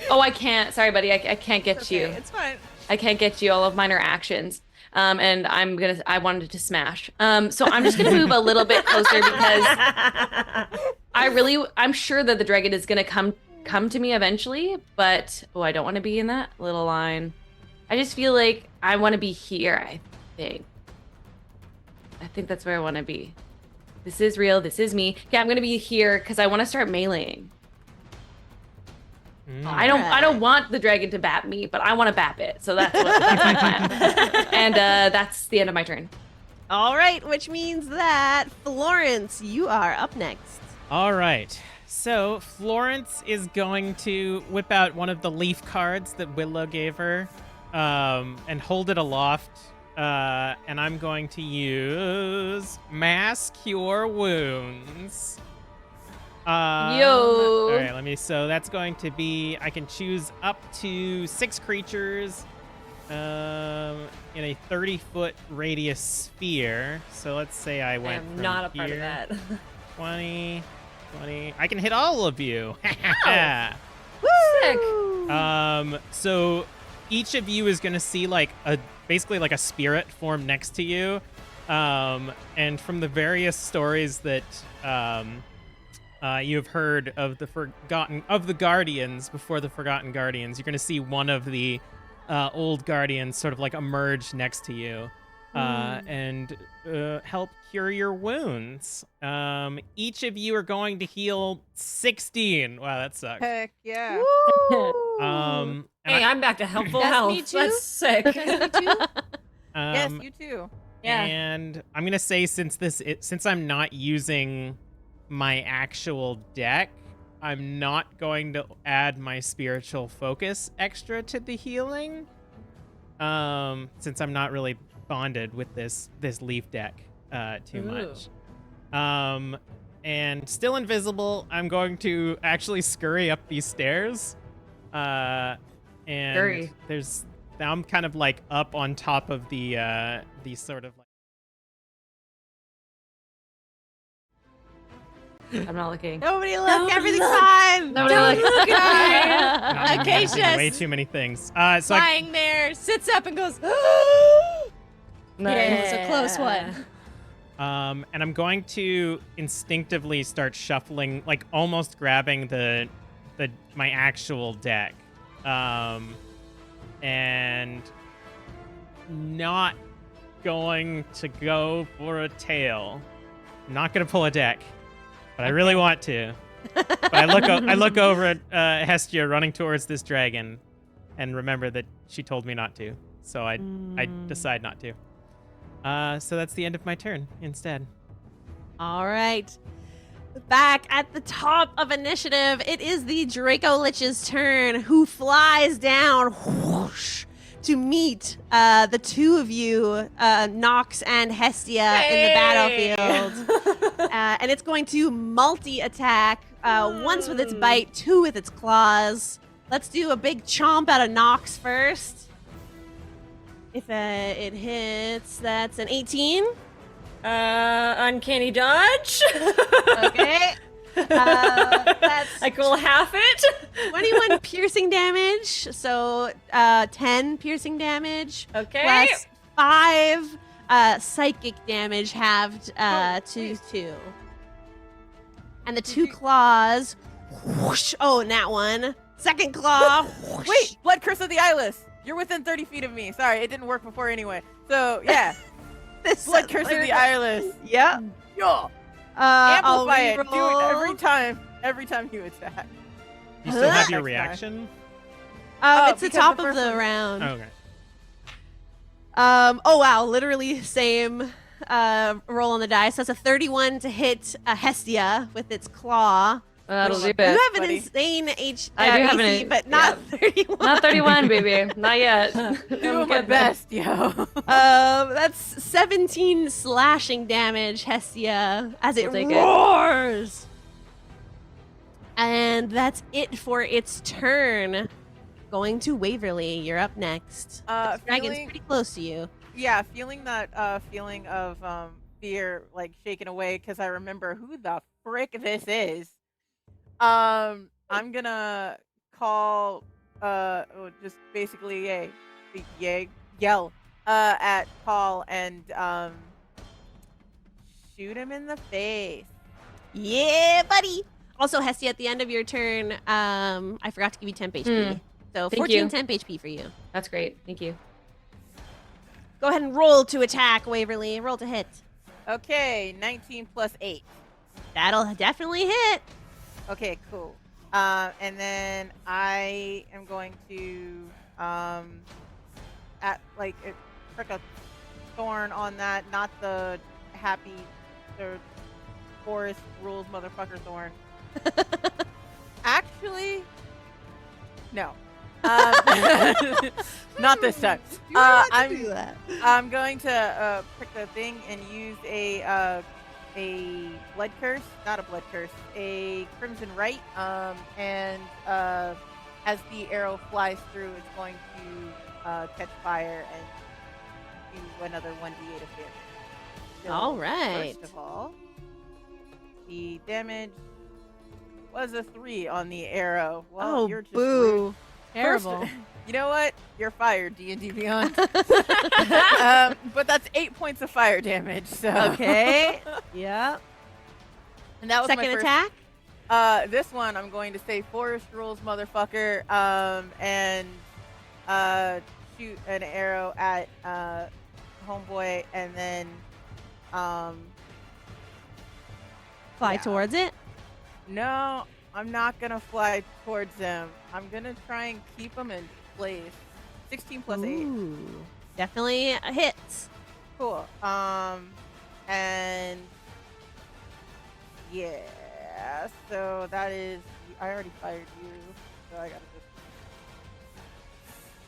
Speaker 3: Oh, I can't. Sorry, buddy. I can't get
Speaker 5: Okay,
Speaker 3: you.
Speaker 5: it's fine.
Speaker 3: I can't get you. All of mine are actions. And I wanted to smash. So I'm just gonna move a little bit closer because I'm sure that the dragon is gonna come to me eventually, but I don't want to be in that little line. I just feel like I want to be here. I think that's where I want to be. This is real. This is me. Yeah, I'm gonna be here because I want to start meleeing. I don't want the dragon to bap me, but I want to bap it. So that's my plan. And that's the end of my turn.
Speaker 1: All right, which means that Florence, you are up next.
Speaker 6: All right. So Florence is going to whip out one of the leaf cards that Willow gave her, and hold it aloft. And I'm going to use Mass Cure Wounds.
Speaker 3: Yo.
Speaker 6: All right, so that's going to be, I can choose up to 6 creatures in a 30-foot radius sphere. So let's say I
Speaker 2: I
Speaker 6: went
Speaker 2: am
Speaker 6: from
Speaker 2: not a part of
Speaker 6: here,
Speaker 2: that.
Speaker 6: 20. I can hit all of you.
Speaker 2: Sick.
Speaker 6: So each of you is going to see basically like a spirit form next to you. And from the various stories that you have heard of the Guardians before the Forgotten Guardians, you're going to see one of the old Guardians sort of like emerge next to you and help cure your wounds. Each of you are going to heal 16. Wow, that sucks.
Speaker 4: Heck yeah.
Speaker 6: And
Speaker 2: Hey, I'm back to helpful
Speaker 5: Yes,
Speaker 2: health.
Speaker 5: me too.
Speaker 2: That's sick.
Speaker 4: Yes, you too.
Speaker 2: Yeah.
Speaker 6: And I'm gonna say since I'm not using my actual deck, I'm not going to add my spiritual focus extra to the healing. Since I'm not really bonded with this leaf deck too much. And still invisible, I'm going to actually scurry up these stairs. And
Speaker 3: Scurry.
Speaker 6: now I'm kind of like up on top of the sort of like.
Speaker 3: I'm not looking.
Speaker 1: Nobody look,
Speaker 2: Don't
Speaker 1: everything's
Speaker 2: look.
Speaker 1: fine.
Speaker 3: Nobody look.
Speaker 6: I'm doing
Speaker 5: Acacius.
Speaker 6: way too many things. So I,
Speaker 5: Lying there, sits up and goes,
Speaker 3: Nice.
Speaker 5: It's a close one.
Speaker 6: and I'm going to instinctively start shuffling, like almost grabbing my actual deck, and not going to go for a tail. I'm not gonna pull a deck, but I really want to. But I look over at Hestia running towards this dragon, and remember that she told me not to, so I decide not to. So that's the end of my turn instead.
Speaker 1: All right. Back at the top of initiative, it is the Draco Lich's turn, who flies down whoosh, to meet the two of you, Noxx and Hestia, in the battlefield. And it's going to multi-attack, once with its bite, two with its claws. Let's do a big chomp out of Noxx first. If it hits, that's an 18.
Speaker 2: Uncanny dodge.
Speaker 1: Okay. That's
Speaker 2: I will half it.
Speaker 1: 21 piercing damage, so 10 piercing damage.
Speaker 2: Okay.
Speaker 1: Plus 5 psychic damage halved to 2. And the two claws. Whoosh, oh, and that one. Second claw. Whoosh.
Speaker 4: Wait, Blood Curse of the Eyeless. You're within 30 feet of me. Sorry, it didn't work before anyway. So, yeah.
Speaker 1: This
Speaker 4: Blood Curse of the Eyeless.
Speaker 1: Yep.
Speaker 4: Yeah.
Speaker 1: I'll
Speaker 4: Amplify it. Do it
Speaker 1: reroll.
Speaker 4: every time you attack.
Speaker 6: You still have your
Speaker 4: Next
Speaker 6: reaction?
Speaker 1: It's the
Speaker 4: because
Speaker 1: top
Speaker 4: the
Speaker 1: of
Speaker 4: first
Speaker 1: the
Speaker 4: one-
Speaker 1: round.
Speaker 6: Okay.
Speaker 1: Oh wow, literally same roll on the dice. That's a 31 to hit Hestia with its claw.
Speaker 3: That'll do
Speaker 1: You
Speaker 3: it.
Speaker 1: have an
Speaker 4: buddy.
Speaker 1: insane
Speaker 3: I do have
Speaker 1: AC,
Speaker 3: an-
Speaker 1: but not 31.
Speaker 3: Not 31, baby. Not yet.
Speaker 4: Doing my best, yo.
Speaker 1: That's 17 slashing damage, Hestia, as it
Speaker 3: I'll take it.
Speaker 1: roars. And that's it for its turn. Going to Waverly, you're up next. This dragon's
Speaker 4: Feeling-
Speaker 1: pretty close to you.
Speaker 4: Yeah, feeling that feeling of fear like shaken away because I remember who the frick this is. I'm gonna call just basically yell at Paul and shoot him in the face.
Speaker 1: Yeah, buddy. Also, Hestia, at the end of your turn, I forgot to give you temp HP. So
Speaker 3: Thank
Speaker 1: 14
Speaker 3: you.
Speaker 1: temp HP for you.
Speaker 3: That's great. Thank you.
Speaker 1: Go ahead and roll to attack, Waverly. Roll to hit.
Speaker 4: Okay, 19 plus 8.
Speaker 1: That'll definitely hit.
Speaker 4: Okay, cool. And then I am going to prick a thorn on that, not the forest rules motherfucker thorn. Actually, no. Not this time. I'm going to prick the thing and use a blood curse, not a blood curse, a crimson Wright. And as the arrow flies through, it's going to catch fire and do another 1d8 of damage. So,
Speaker 1: All right.
Speaker 4: First of all, the damage was a 3 on the arrow. Well,
Speaker 1: Oh,
Speaker 4: you're just
Speaker 1: boo.
Speaker 4: rude.
Speaker 1: Terrible.
Speaker 4: First, you know what? You're fired, D&D Beyond. But that's 8 points of fire damage. So
Speaker 1: Okay. Yeah.
Speaker 4: and that was
Speaker 1: Second
Speaker 4: my first,
Speaker 1: attack.
Speaker 4: This one I'm going to say forest rules, motherfucker, and shoot an arrow at homeboy, and then
Speaker 1: Fly
Speaker 4: yeah.
Speaker 1: towards it.
Speaker 4: no, I'm not gonna fly towards him. I'm gonna try and keep him in place. 16 plus 8.
Speaker 1: Ooh. Definitely a hit.
Speaker 4: Cool. And yeah, so that is. I already fired you, so I gotta just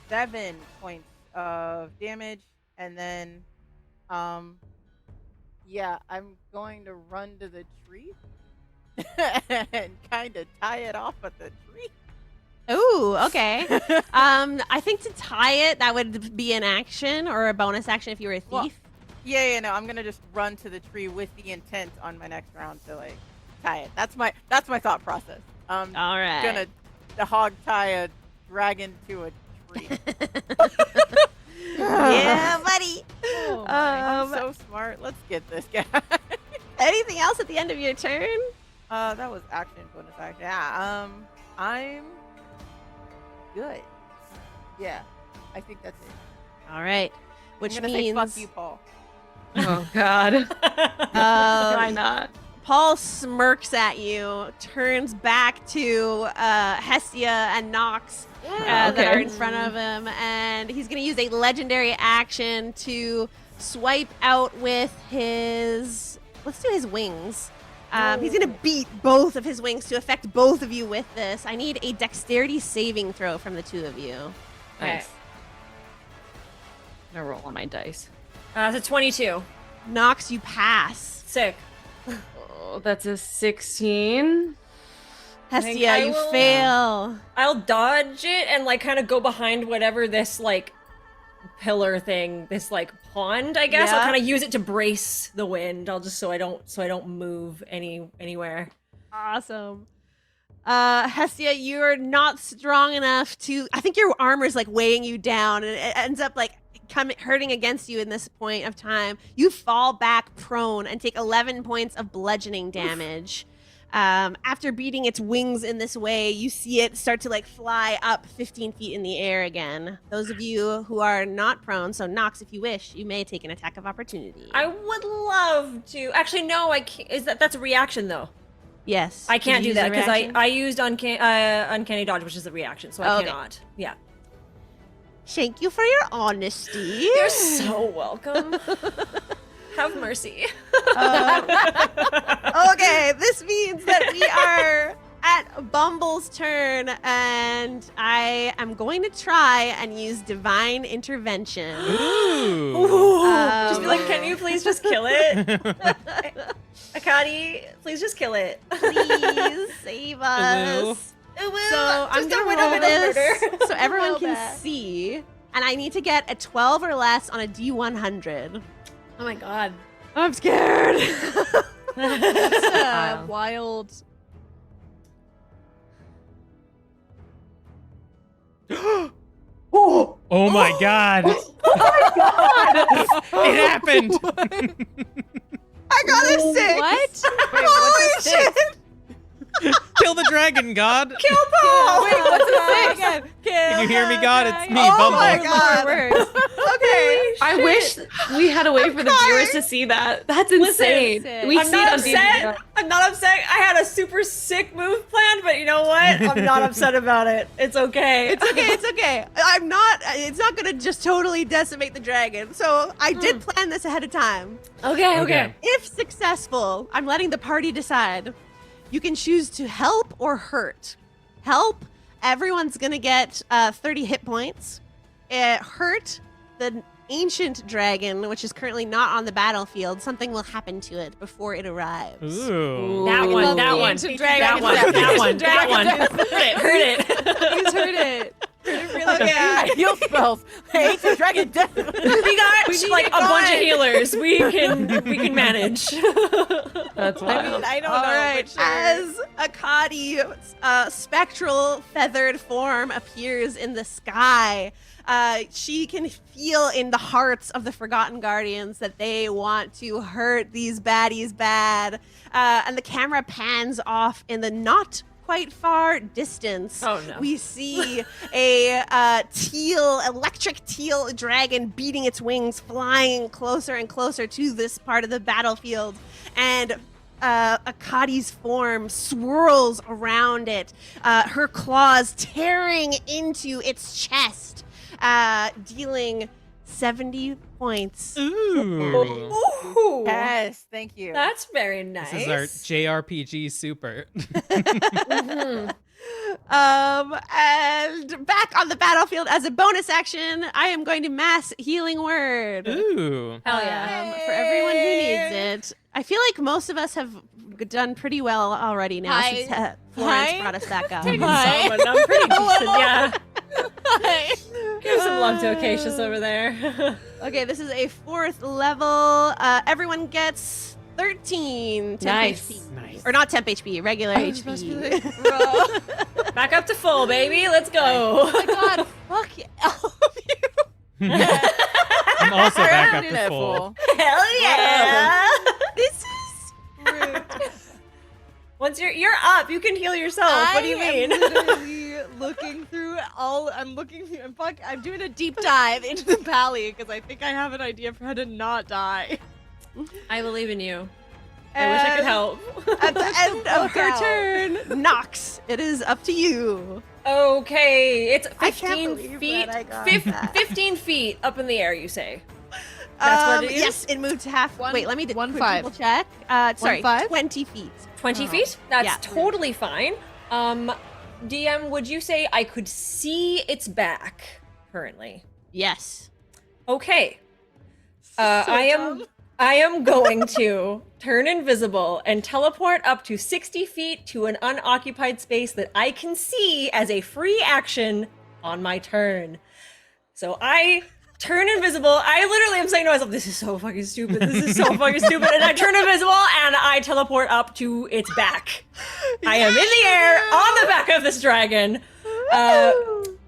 Speaker 4: 7 points of damage, and then, yeah, I'm going to run to the tree and kind of tie it off at the tree.
Speaker 1: Ooh, okay. I think to tie it, that would be an action or a bonus action if you were a thief.
Speaker 4: Well, yeah, no, I'm gonna just run to the tree with the intent on my next round to like tie it. That's my thought process.
Speaker 1: All right.
Speaker 4: Gonna hog tie a dragon to a tree.
Speaker 1: Yeah, buddy.
Speaker 4: Oh my, I'm so smart. Let's get this guy.
Speaker 1: Anything else at the end of your turn?
Speaker 4: That was action, bonus action. Yeah. I'm good. Yeah, I think that's it.
Speaker 1: All right. Which
Speaker 4: I'm gonna
Speaker 1: means
Speaker 4: say fuck you, Paul.
Speaker 3: Oh, God. Why not?
Speaker 1: Paul smirks at you, turns back to Hestia and Noxx that are in front of him, and he's going to use a legendary action to swipe out with his. Let's do his wings. He's gonna beat both of his wings to affect both of you with this. I need a dexterity saving throw from the two of you.
Speaker 2: Okay.
Speaker 3: Nice. I'm gonna roll on my dice.
Speaker 2: It's a 22.
Speaker 1: Noxx, you pass.
Speaker 2: Sick.
Speaker 3: Oh, that's a 16.
Speaker 1: Hestia,
Speaker 2: I
Speaker 1: you
Speaker 2: will-
Speaker 1: fail.
Speaker 2: I'll dodge it and like kind of go behind whatever this like pillar thing, this like pond, I guess. I'll
Speaker 1: Yeah.
Speaker 2: kind of use it to brace the wind. I'll just so I don't move anywhere.
Speaker 1: Awesome. Hestia, you're not strong enough to. I think your armor's like weighing you down, and it ends up like hurting against you in this point of time. You fall back prone and take 11 points of bludgeoning damage. After beating its wings in this way, you see it start to like fly up 15 feet in the air again. Those of you who are not prone, so Noxx, if you wish, you may take an attack of opportunity.
Speaker 2: I would love to. Actually, no, I can't. That's a reaction though.
Speaker 1: Yes.
Speaker 2: I can't
Speaker 1: Can you
Speaker 2: do
Speaker 1: use
Speaker 2: that
Speaker 1: a
Speaker 2: because
Speaker 1: reaction?
Speaker 2: I used uncanny dodge, which is a reaction, so I
Speaker 1: Okay.
Speaker 2: cannot. Yeah.
Speaker 1: Thank you for your honesty.
Speaker 2: You're so welcome. Have mercy.
Speaker 1: Okay, this means that we are at Bumble's turn, and I am going to try and use divine intervention.
Speaker 6: Ooh.
Speaker 2: Just be like, can you please just kill it? Akadi, please just kill it.
Speaker 1: Please save us. So I'm gonna roll this so everyone
Speaker 5: Roll
Speaker 1: can
Speaker 5: that.
Speaker 1: see, and I need to get a 12 or less on a D100.
Speaker 2: Oh my god.
Speaker 1: I'm scared.
Speaker 3: Wow.
Speaker 5: Wild.
Speaker 6: Oh my god. It happened.
Speaker 1: I got a 6.
Speaker 5: What?
Speaker 1: Holy shit!
Speaker 6: Kill the dragon, God.
Speaker 2: Kill Paul!
Speaker 5: Wait, what's the again?
Speaker 6: Can you hear me, God? It's me,
Speaker 1: Oh
Speaker 6: Bumble.
Speaker 1: my God. Okay.
Speaker 3: I wish we had a way for the viewers to see that. That's insane.
Speaker 5: Listen,
Speaker 3: we
Speaker 2: I'm
Speaker 3: see
Speaker 2: not
Speaker 3: it on
Speaker 2: upset.
Speaker 3: TV.
Speaker 2: I'm not upset. I had a super sick move planned, but you know what? I'm not upset about it. It's okay.
Speaker 1: It's okay, it's okay. I'm not, it's not gonna just totally decimate the dragon. So I did plan this ahead of time.
Speaker 2: okay.
Speaker 6: Okay.
Speaker 1: If successful, I'm letting the party decide. You can choose to help or hurt. Help, everyone's gonna get 30 hit points. Hurt, the ancient dragon, which is currently not on the battlefield, something will happen to it before it arrives.
Speaker 6: Ooh.
Speaker 2: That one.
Speaker 5: love
Speaker 2: That
Speaker 5: the
Speaker 2: one.
Speaker 5: ancient
Speaker 2: That
Speaker 5: dragon
Speaker 2: one.
Speaker 5: death.
Speaker 2: That one.
Speaker 5: Ancient
Speaker 2: That one.
Speaker 5: dragon
Speaker 2: Heard it.
Speaker 5: Who's heard it? Heard it really
Speaker 1: Okay.
Speaker 4: I heal spells. Ancient dragon death.
Speaker 2: We got
Speaker 1: need
Speaker 2: like
Speaker 1: it
Speaker 2: a bunch of
Speaker 1: going.
Speaker 2: healers. We can manage.
Speaker 3: That's
Speaker 5: I
Speaker 3: wild.
Speaker 5: mean, I don't
Speaker 1: All
Speaker 5: know.
Speaker 1: right,
Speaker 5: but sure.
Speaker 1: as Akadi's spectral feathered form appears in the sky, she can feel in the hearts of the Forgotten Guardians that they want to hurt these baddies bad. And the camera pans off in the not quite far distance.
Speaker 2: Oh, no.
Speaker 1: We see a electric teal dragon beating its wings, flying closer and closer to this part of the battlefield. And Akadi's form swirls around it, her claws tearing into its chest, dealing 70 points.
Speaker 6: Ooh.
Speaker 2: Ooh.
Speaker 4: Yes, thank you.
Speaker 2: That's very nice.
Speaker 6: This is our JRPG super.
Speaker 2: Mhm.
Speaker 1: And back on the battlefield as a bonus action, I am going to mass healing word.
Speaker 6: Ooh.
Speaker 2: Hell yeah.
Speaker 1: For everyone who needs it. I feel like most of us have done pretty well already now
Speaker 5: Hi.
Speaker 1: since Florence
Speaker 5: Hi.
Speaker 1: brought us back up.
Speaker 5: Hi.
Speaker 2: So, but I'm pretty decent. Yeah.
Speaker 5: Hi.
Speaker 2: Give some love to Acacius over there.
Speaker 1: Okay, this is a 4th level. Everyone gets 13 temp
Speaker 3: Nice.
Speaker 1: HP.
Speaker 6: Nice.
Speaker 1: Or not temp HP, regular
Speaker 5: I was supposed to be
Speaker 1: HP.
Speaker 5: like, bro.
Speaker 2: Back up to full, baby. Let's go.
Speaker 5: Oh my god, fuck yeah. all of you.
Speaker 6: I'm also back up to
Speaker 4: Beautiful.
Speaker 6: full.
Speaker 2: Hell yeah.
Speaker 1: This is rude.
Speaker 2: Once you're up, you can heal yourself. What do you mean?
Speaker 5: I'm literally looking through all. I'm looking through. I'm doing a deep dive into the valley because I think I have an idea for how to not die.
Speaker 2: I believe in you. I wish I could help.
Speaker 1: At the end of her
Speaker 5: Fuck out.
Speaker 1: turn, Noxx, it is up to you.
Speaker 2: Okay, it's
Speaker 1: I can't
Speaker 2: 15
Speaker 1: believe
Speaker 2: feet.
Speaker 1: that I got that.
Speaker 2: 15 feet up in the air, you say. That's what it is?
Speaker 1: Yes, it moved half.
Speaker 5: One-
Speaker 1: Wait, let me
Speaker 5: one
Speaker 1: triple
Speaker 5: five.
Speaker 1: check. Sorry,
Speaker 5: 5?
Speaker 1: 20 feet.
Speaker 2: 20
Speaker 5: Oh.
Speaker 2: feet? That's
Speaker 1: Yeah.
Speaker 2: totally fine. DM, would you say I could see its back currently?
Speaker 1: Yes.
Speaker 2: Okay.
Speaker 5: So dumb.
Speaker 2: I am going to turn invisible and teleport up to 60 feet to an unoccupied space that I can see as a free action on my turn. So I turn invisible. I literally am saying to myself, this is so fucking stupid. This is so fucking stupid. And I turn invisible and I teleport up to its back. I am in the air on the back of this dragon.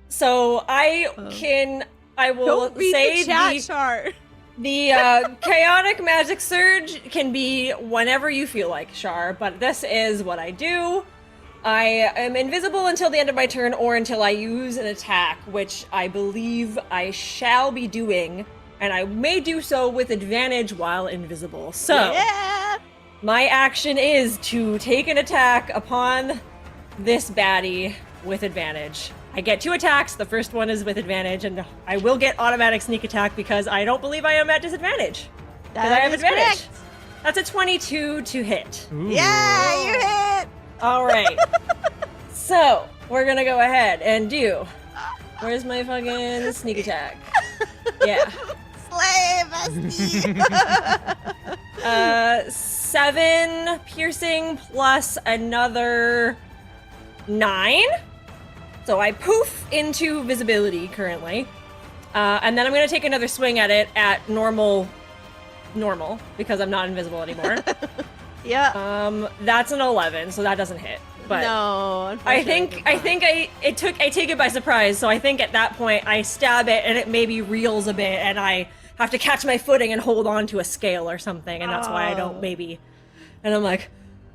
Speaker 2: So I will
Speaker 5: Don't read
Speaker 2: say
Speaker 5: the chat chart.
Speaker 2: the chaotic magic surge can be whenever you feel like, Char, but this is what I do. I am invisible until the end of my turn or until I use an attack, which I believe I shall be doing, and I may do so with advantage while invisible. So,
Speaker 1: Yeah.
Speaker 2: my action is to take an attack upon this baddie with advantage. I get 2 attacks. The first one is with advantage, and I will get automatic sneak attack because I don't believe I am at disadvantage. Because I have
Speaker 1: That is
Speaker 2: advantage.
Speaker 1: correct.
Speaker 2: That's a 22 to hit.
Speaker 6: Ooh.
Speaker 1: Yeah, you hit.
Speaker 2: All right. So, we're going to go ahead and do... Where's my fucking sneak attack? Yeah.
Speaker 1: Slay, bestie.
Speaker 2: 7 piercing plus another 9. So I poof into visibility currently. And then I'm going to take another swing at it at normal, because I'm not invisible anymore.
Speaker 1: Yeah.
Speaker 2: That's an 11, so that doesn't hit. But
Speaker 1: No,
Speaker 2: I take it by surprise. So I think at that point I stab it and it maybe reels a bit, and I have to catch my footing and hold on to a scale or something, and that's why I don't maybe. And I'm like,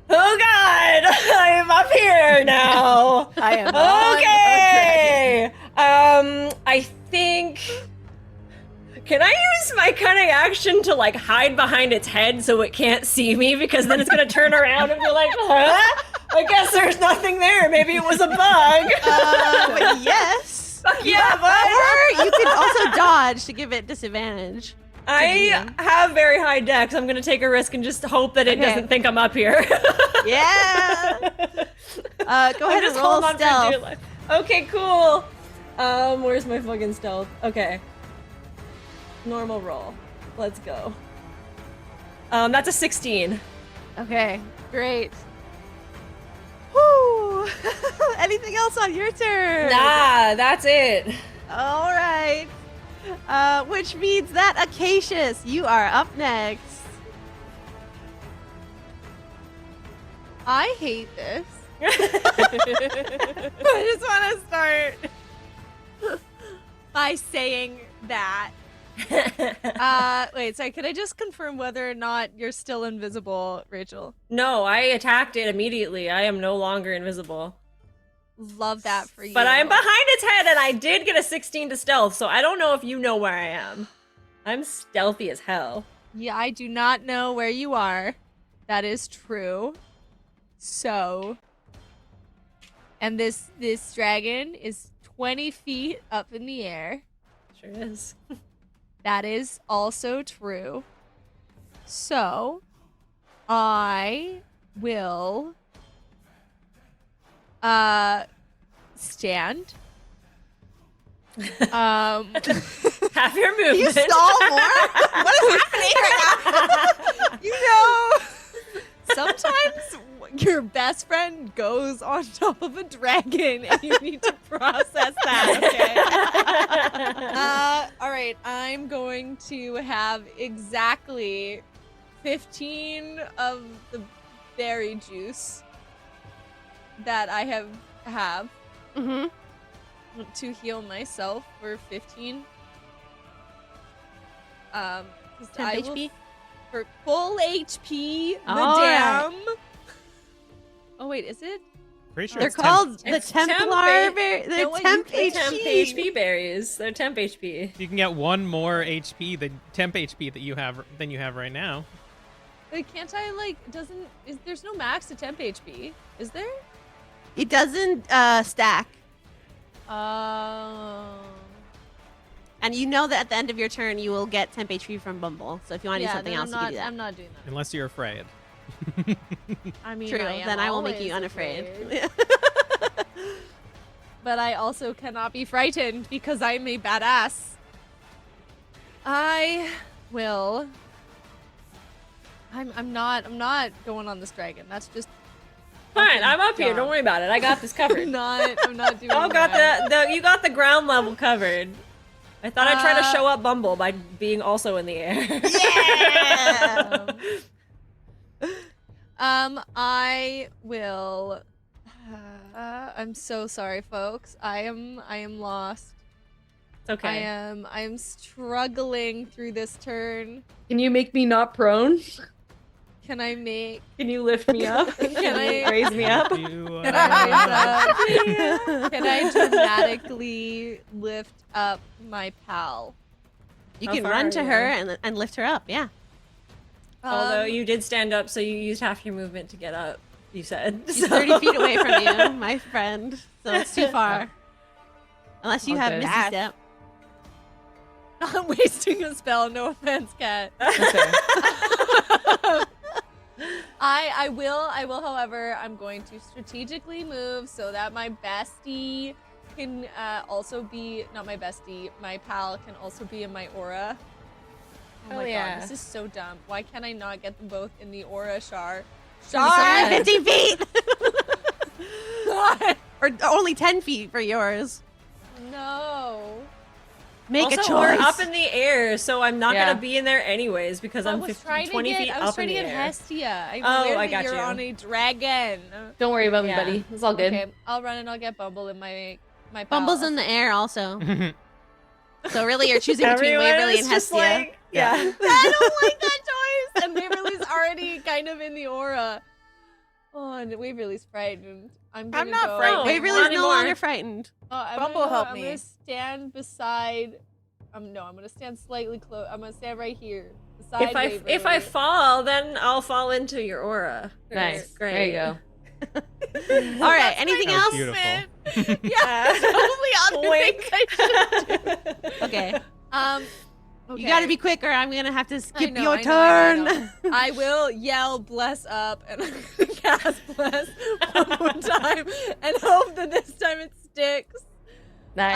Speaker 2: oh god, I'm up here now.
Speaker 1: I am
Speaker 2: Okay. I think. Can I use my cunning action to like hide behind its head so it can't see me? Because then it's gonna turn around and be like, huh? I guess there's nothing there. Maybe it was a bug.
Speaker 1: But yes.
Speaker 2: Fuck yeah, bud.
Speaker 1: Or you can also dodge to give it disadvantage.
Speaker 2: I have very high dex. I'm gonna take a risk and just hope that it
Speaker 1: Okay.
Speaker 2: doesn't think I'm up here.
Speaker 1: Yeah. Go ahead and
Speaker 2: just
Speaker 1: roll
Speaker 2: hold on for dear
Speaker 1: stealth.
Speaker 2: life. Okay, cool. Where's my fucking stealth? Okay. Normal roll. Let's go. That's a 16.
Speaker 1: Okay, great. Whoo! Anything else on your turn?
Speaker 2: Nah, that's it.
Speaker 1: All right. Which means that Acacius, you are up next.
Speaker 5: I hate this. I just want to start by saying that. Wait, sorry, could I just confirm whether or not you're still invisible, Rachel?
Speaker 2: No, I attacked it immediately. I am no longer invisible.
Speaker 5: Love that for you.
Speaker 2: But I'm behind its head and I did get a 16 to stealth, so I don't know if you know where I am. I'm stealthy as hell.
Speaker 5: Yeah, I do not know where you are. That is true. So, and this dragon is 20 feet up in the air.
Speaker 2: Sure is.
Speaker 5: That is also true. So, I will stand.
Speaker 2: Half your movement.
Speaker 1: You stall more? What is happening right now?
Speaker 5: You know, sometimes your best friend goes on top of a dragon and you need to process that, okay? All right, I'm going to have exactly 15 of the berry juice that I have
Speaker 1: Mm-hmm.
Speaker 5: to heal myself for 15. 'Cause
Speaker 1: 10
Speaker 5: I will
Speaker 1: HP?
Speaker 5: for full HP,
Speaker 1: All
Speaker 5: madame. Oh wait, is it?
Speaker 6: Pretty sure
Speaker 1: They're
Speaker 6: it's
Speaker 1: called the
Speaker 2: It's temp
Speaker 1: Templar.
Speaker 2: ba-
Speaker 1: They're
Speaker 5: No, you
Speaker 1: temp
Speaker 5: can
Speaker 2: Temp
Speaker 1: HP.
Speaker 2: HP berries. They're temp HP.
Speaker 6: You can get one more HP, the temp HP that you have than you have right now.
Speaker 5: Wait, can't I like? There's no max to temp HP, is there?
Speaker 1: It doesn't stack.
Speaker 5: Oh.
Speaker 1: And you know that at the end of your turn, you will get temp HP from Bumble. So if you want to do something
Speaker 5: then
Speaker 1: else, you can do that.
Speaker 5: I'm not doing that.
Speaker 6: Unless you're afraid.
Speaker 5: I mean,
Speaker 1: True.
Speaker 5: I am
Speaker 1: Then I will make
Speaker 5: always
Speaker 1: you unafraid.
Speaker 5: afraid. But I also cannot be frightened because I'm a badass. I will. I'm not going on this dragon. That's just
Speaker 2: Fine,
Speaker 5: fucking
Speaker 2: I'm up here.
Speaker 5: dumb.
Speaker 2: Don't worry about it. I got this covered.
Speaker 5: I'm not doing
Speaker 2: Oh, got
Speaker 5: that.
Speaker 2: you got the ground level covered. I thought I'd try to
Speaker 5: Uh,
Speaker 2: show up Bumble by being also in the air.
Speaker 5: I will. I'm so sorry, folks. I am lost.
Speaker 2: It's okay.
Speaker 5: I am struggling through this turn.
Speaker 3: Can you make me not prone?
Speaker 5: Can I make?
Speaker 3: Can you lift me up?
Speaker 5: Can
Speaker 3: Can
Speaker 5: I-
Speaker 3: you raise me up?
Speaker 6: You,
Speaker 5: Can I dramatically lift up my pal?
Speaker 1: You
Speaker 2: How
Speaker 1: can
Speaker 2: far
Speaker 1: run
Speaker 2: are
Speaker 1: to
Speaker 2: you?
Speaker 1: her and lift her up. Yeah.
Speaker 2: Although
Speaker 5: Um,
Speaker 2: you did stand up, so you used half your movement to get up. You said
Speaker 1: She's 30 feet away from you, my friend. So it's too far. Unless you
Speaker 3: All
Speaker 1: have
Speaker 3: good.
Speaker 1: Misty Step.
Speaker 5: I'm wasting a spell. No offense, Kat.
Speaker 3: Okay.
Speaker 5: I will, however, I'm going to strategically move so that my bestie can also be, not my bestie, my pal can also be in my aura. Oh
Speaker 2: Hell
Speaker 5: my
Speaker 2: yeah.
Speaker 5: god, this is so dumb. Why can't I not get them both in the aura, Char?
Speaker 1: It's only
Speaker 5: Char!
Speaker 1: 50 feet! Or only 10 feet for yours.
Speaker 5: No.
Speaker 1: Make
Speaker 2: also,
Speaker 1: a choice.
Speaker 2: we're up in the air, so I'm not
Speaker 3: Yeah.
Speaker 2: gonna be in there anyways because I'm 20 feet
Speaker 5: I was
Speaker 2: up in
Speaker 5: trying to
Speaker 2: the
Speaker 5: get
Speaker 2: air.
Speaker 5: Hestia. I'm
Speaker 2: Oh,
Speaker 5: aware
Speaker 2: I
Speaker 5: that
Speaker 2: got
Speaker 5: you're
Speaker 2: you.
Speaker 5: on a dragon.
Speaker 3: Don't worry about me,
Speaker 2: Yeah.
Speaker 3: buddy. It's all good.
Speaker 5: Okay, I'll run and I'll get Bumble in my pal.
Speaker 1: Bumble's in the air also. So really you're choosing between
Speaker 2: Everyone
Speaker 1: Waverly
Speaker 2: is
Speaker 1: and
Speaker 2: just
Speaker 1: Hestia.
Speaker 2: like, yeah.
Speaker 5: I don't like that choice. And Waverly's already kind of in the aura. Oh, and Waverly's frightened. I'm
Speaker 4: I'm
Speaker 5: gonna
Speaker 4: not
Speaker 5: go.
Speaker 4: frightened.
Speaker 1: Waverly's
Speaker 2: Not
Speaker 1: no
Speaker 2: anymore.
Speaker 1: longer frightened.
Speaker 5: Oh, I'm
Speaker 4: Bumble
Speaker 5: gonna go,
Speaker 4: help
Speaker 5: I'm
Speaker 4: me.
Speaker 5: gonna stand beside. No, I'm gonna stand slightly close. I'm gonna stand right here beside Waverly.
Speaker 2: If I fall, then I'll fall into your aura.
Speaker 3: Nice.
Speaker 2: Great.
Speaker 3: There you go.
Speaker 1: All right, anything
Speaker 6: That was
Speaker 1: else?
Speaker 6: beautiful.
Speaker 5: Yeah, that's probably other things I should do.
Speaker 1: Okay.
Speaker 5: Okay.
Speaker 1: You gotta be quick or I'm gonna have to
Speaker 5: I
Speaker 1: skip
Speaker 5: know,
Speaker 1: your
Speaker 5: I know,
Speaker 1: turn.
Speaker 5: I know. I will yell bless up and I'm gonna cast bless one more time and hope that this time it sticks.
Speaker 3: Nice.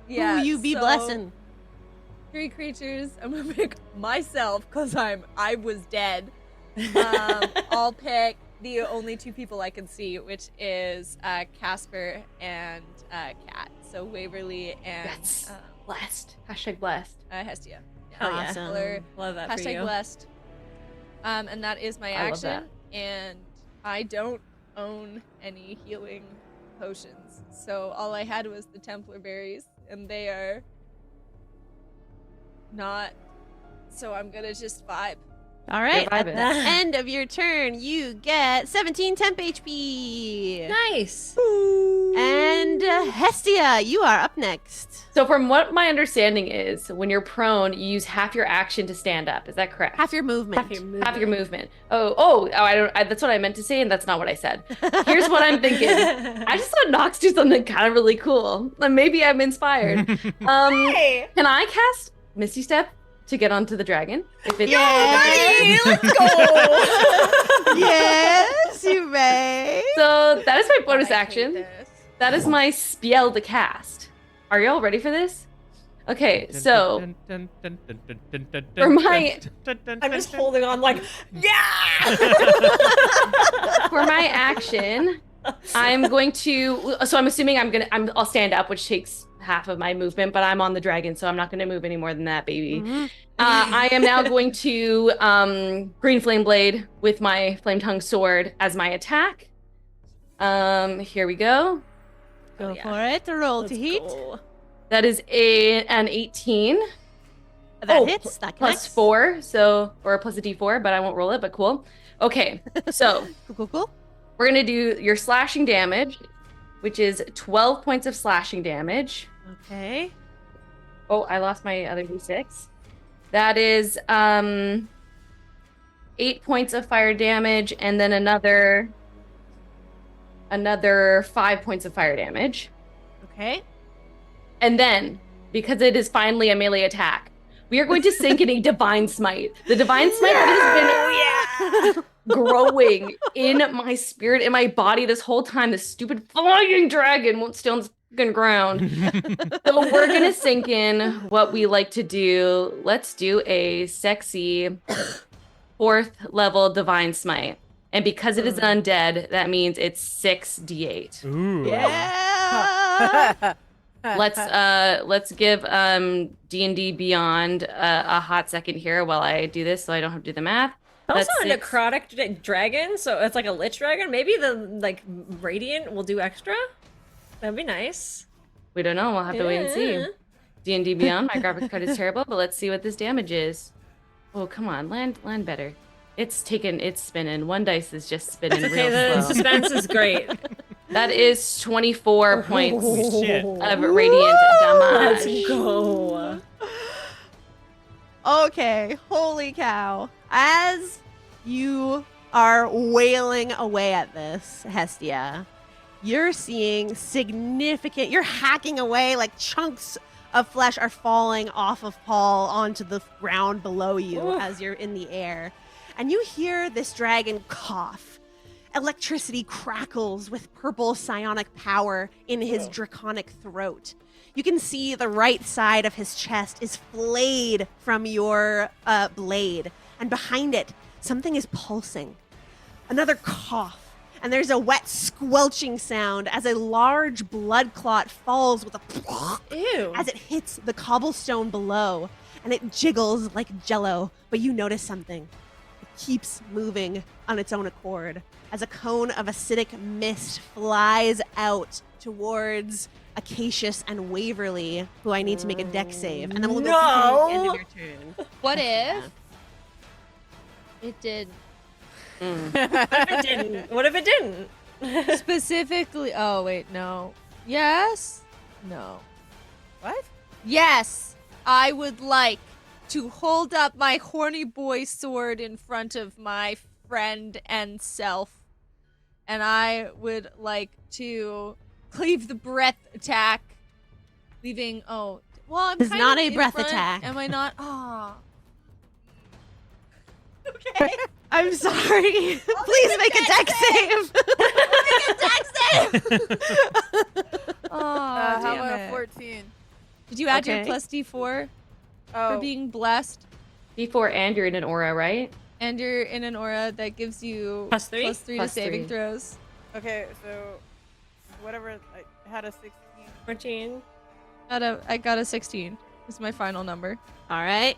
Speaker 5: Yeah.
Speaker 1: Who you be
Speaker 5: so,
Speaker 1: blessing?
Speaker 5: 3 creatures. I'm gonna pick myself because I was dead. I'll pick the only 2 people I can see, which is Casper and Kat. So Waverly and
Speaker 3: Yes. Blessed. Hashtag blessed.
Speaker 5: Hestia.
Speaker 2: Hell yeah.
Speaker 1: Awesome.
Speaker 5: Or
Speaker 2: Love that for
Speaker 5: hashtag
Speaker 2: you.
Speaker 5: blessed. And that is my
Speaker 3: I love
Speaker 5: action. And I don't own any healing potions. So all I had was the Templar berries, and they are not. So I'm gonna just vibe.
Speaker 1: All right.
Speaker 3: You're
Speaker 1: At
Speaker 3: vibing.
Speaker 1: the end of your turn, you get 17 temp HP.
Speaker 2: Nice.
Speaker 1: And Hestia, you are up next.
Speaker 3: So from what my understanding is, when you're prone, you use half your action to stand up. Is that correct?
Speaker 1: Half your movement.
Speaker 3: Half your movement. That's what I meant to say, and that's not what I said. Here's what I'm thinking. I just saw Noxx do something kind of really cool. And maybe I'm inspired.
Speaker 2: Hey.
Speaker 3: Can I cast Misty Step to get onto the dragon? If it's
Speaker 1: Yeah.
Speaker 2: Let's go.
Speaker 1: Yes, you may.
Speaker 3: So that is my bonus
Speaker 5: I hate
Speaker 3: action.
Speaker 5: this.
Speaker 3: That is my spell to cast. Are y'all ready for this? Okay, so for my
Speaker 2: I'm just holding on like, yeah.
Speaker 3: for my action, I'm going to. So I'm assuming I'll stand up, which takes half of my movement, but I'm on the dragon, so I'm not going to move any more than that, baby.
Speaker 1: Mhm.
Speaker 3: I am now going to green flame blade with my flame tongue sword as my attack. Here we go.
Speaker 1: Go
Speaker 2: yeah.
Speaker 1: for it. Roll
Speaker 2: Let's
Speaker 1: to heat.
Speaker 2: go.
Speaker 3: That is an 18
Speaker 1: That hits. That
Speaker 3: plus
Speaker 1: connects.
Speaker 3: 4, or plus a d4, but I won't roll it, but cool. Okay, so
Speaker 1: Cool.
Speaker 3: we're gonna do your slashing damage, which is 12 points of slashing damage.
Speaker 1: Okay.
Speaker 3: Oh, I lost my other d6. That is 8 points of fire damage, and then another 5 points of fire damage.
Speaker 1: Okay.
Speaker 3: And then because it is finally a melee attack. We are going to sink in a Divine Smite. The Divine Smite has been growing in my spirit, in my body this whole time. This stupid flying dragon won't stay on the fucking ground. So we're going to sink in what we like to do. Let's do a sexy 4th level Divine Smite. And because it is undead, that means it's 6d8.
Speaker 6: Ooh.
Speaker 1: Yeah.
Speaker 3: Let's give D&D Beyond a hot second here while I do this, so I don't have to do the math.
Speaker 2: Also
Speaker 3: That's
Speaker 2: a
Speaker 3: 6.
Speaker 2: necrotic dragon, so it's like a lich dragon. Maybe the like radiant will do extra. That'd be nice.
Speaker 3: We don't know. We'll have to wait and see. D&D Beyond. My graphics card is terrible, but let's see what this damage is. Oh, come on, land better. It's spinning. One dice is just spinning
Speaker 2: Okay,
Speaker 3: real
Speaker 2: the
Speaker 3: slow.
Speaker 2: suspense is great.
Speaker 3: That is 24 points
Speaker 6: Holy shit.
Speaker 3: of radiant
Speaker 2: Let's
Speaker 3: damage.
Speaker 2: go.
Speaker 1: Okay, holy cow. As you are wailing away at this, Hestia, you're seeing you're hacking away, like chunks of flesh are falling off of Paul onto the ground below you as you're in the air. And you hear this dragon cough. Electricity crackles with purple psionic power in his draconic throat. You can see the right side of his chest is flayed from your blade. And behind it, something is pulsing. Another cough. And there's a wet squelching sound as a large blood clot falls with a
Speaker 2: Ew.
Speaker 1: as it hits the cobblestone below. And it jiggles like jello. But you notice something. It keeps moving on its own accord as a cone of acidic mist flies out towards Acacius and Waverly, who I need to make a deck save. And then we'll go to the end of your turn.
Speaker 5: What if it did
Speaker 2: What if it didn't? What if it didn't?
Speaker 5: specifically? Oh wait, no. Yes. No.
Speaker 4: What?
Speaker 5: Yes. I would like to hold up my horny boy sword in front of my friend and self. And I would like to cleave the breath attack, leaving. Oh, well, I'm
Speaker 1: It's
Speaker 5: kind
Speaker 1: not
Speaker 5: of
Speaker 1: a
Speaker 5: in
Speaker 1: breath
Speaker 5: front.
Speaker 1: attack.
Speaker 5: Am I not? Oh.
Speaker 1: Okay. I'm sorry. Please make a deck save. Make a deck save.
Speaker 5: Oh,
Speaker 4: How
Speaker 5: damn
Speaker 4: about
Speaker 5: it.
Speaker 4: 14?
Speaker 5: Did you add your
Speaker 1: Okay.
Speaker 5: plus D4
Speaker 4: Oh,
Speaker 5: for being blessed?
Speaker 3: D4 and you're in an aura, right?
Speaker 5: And you're in an aura that gives you
Speaker 2: +3?
Speaker 5: +3 to
Speaker 3: Plus
Speaker 5: saving
Speaker 3: 3.
Speaker 5: throws.
Speaker 4: okay. So, whatever. I had a 16.
Speaker 2: 14.
Speaker 5: I got a 16. It's my final number.
Speaker 1: All right.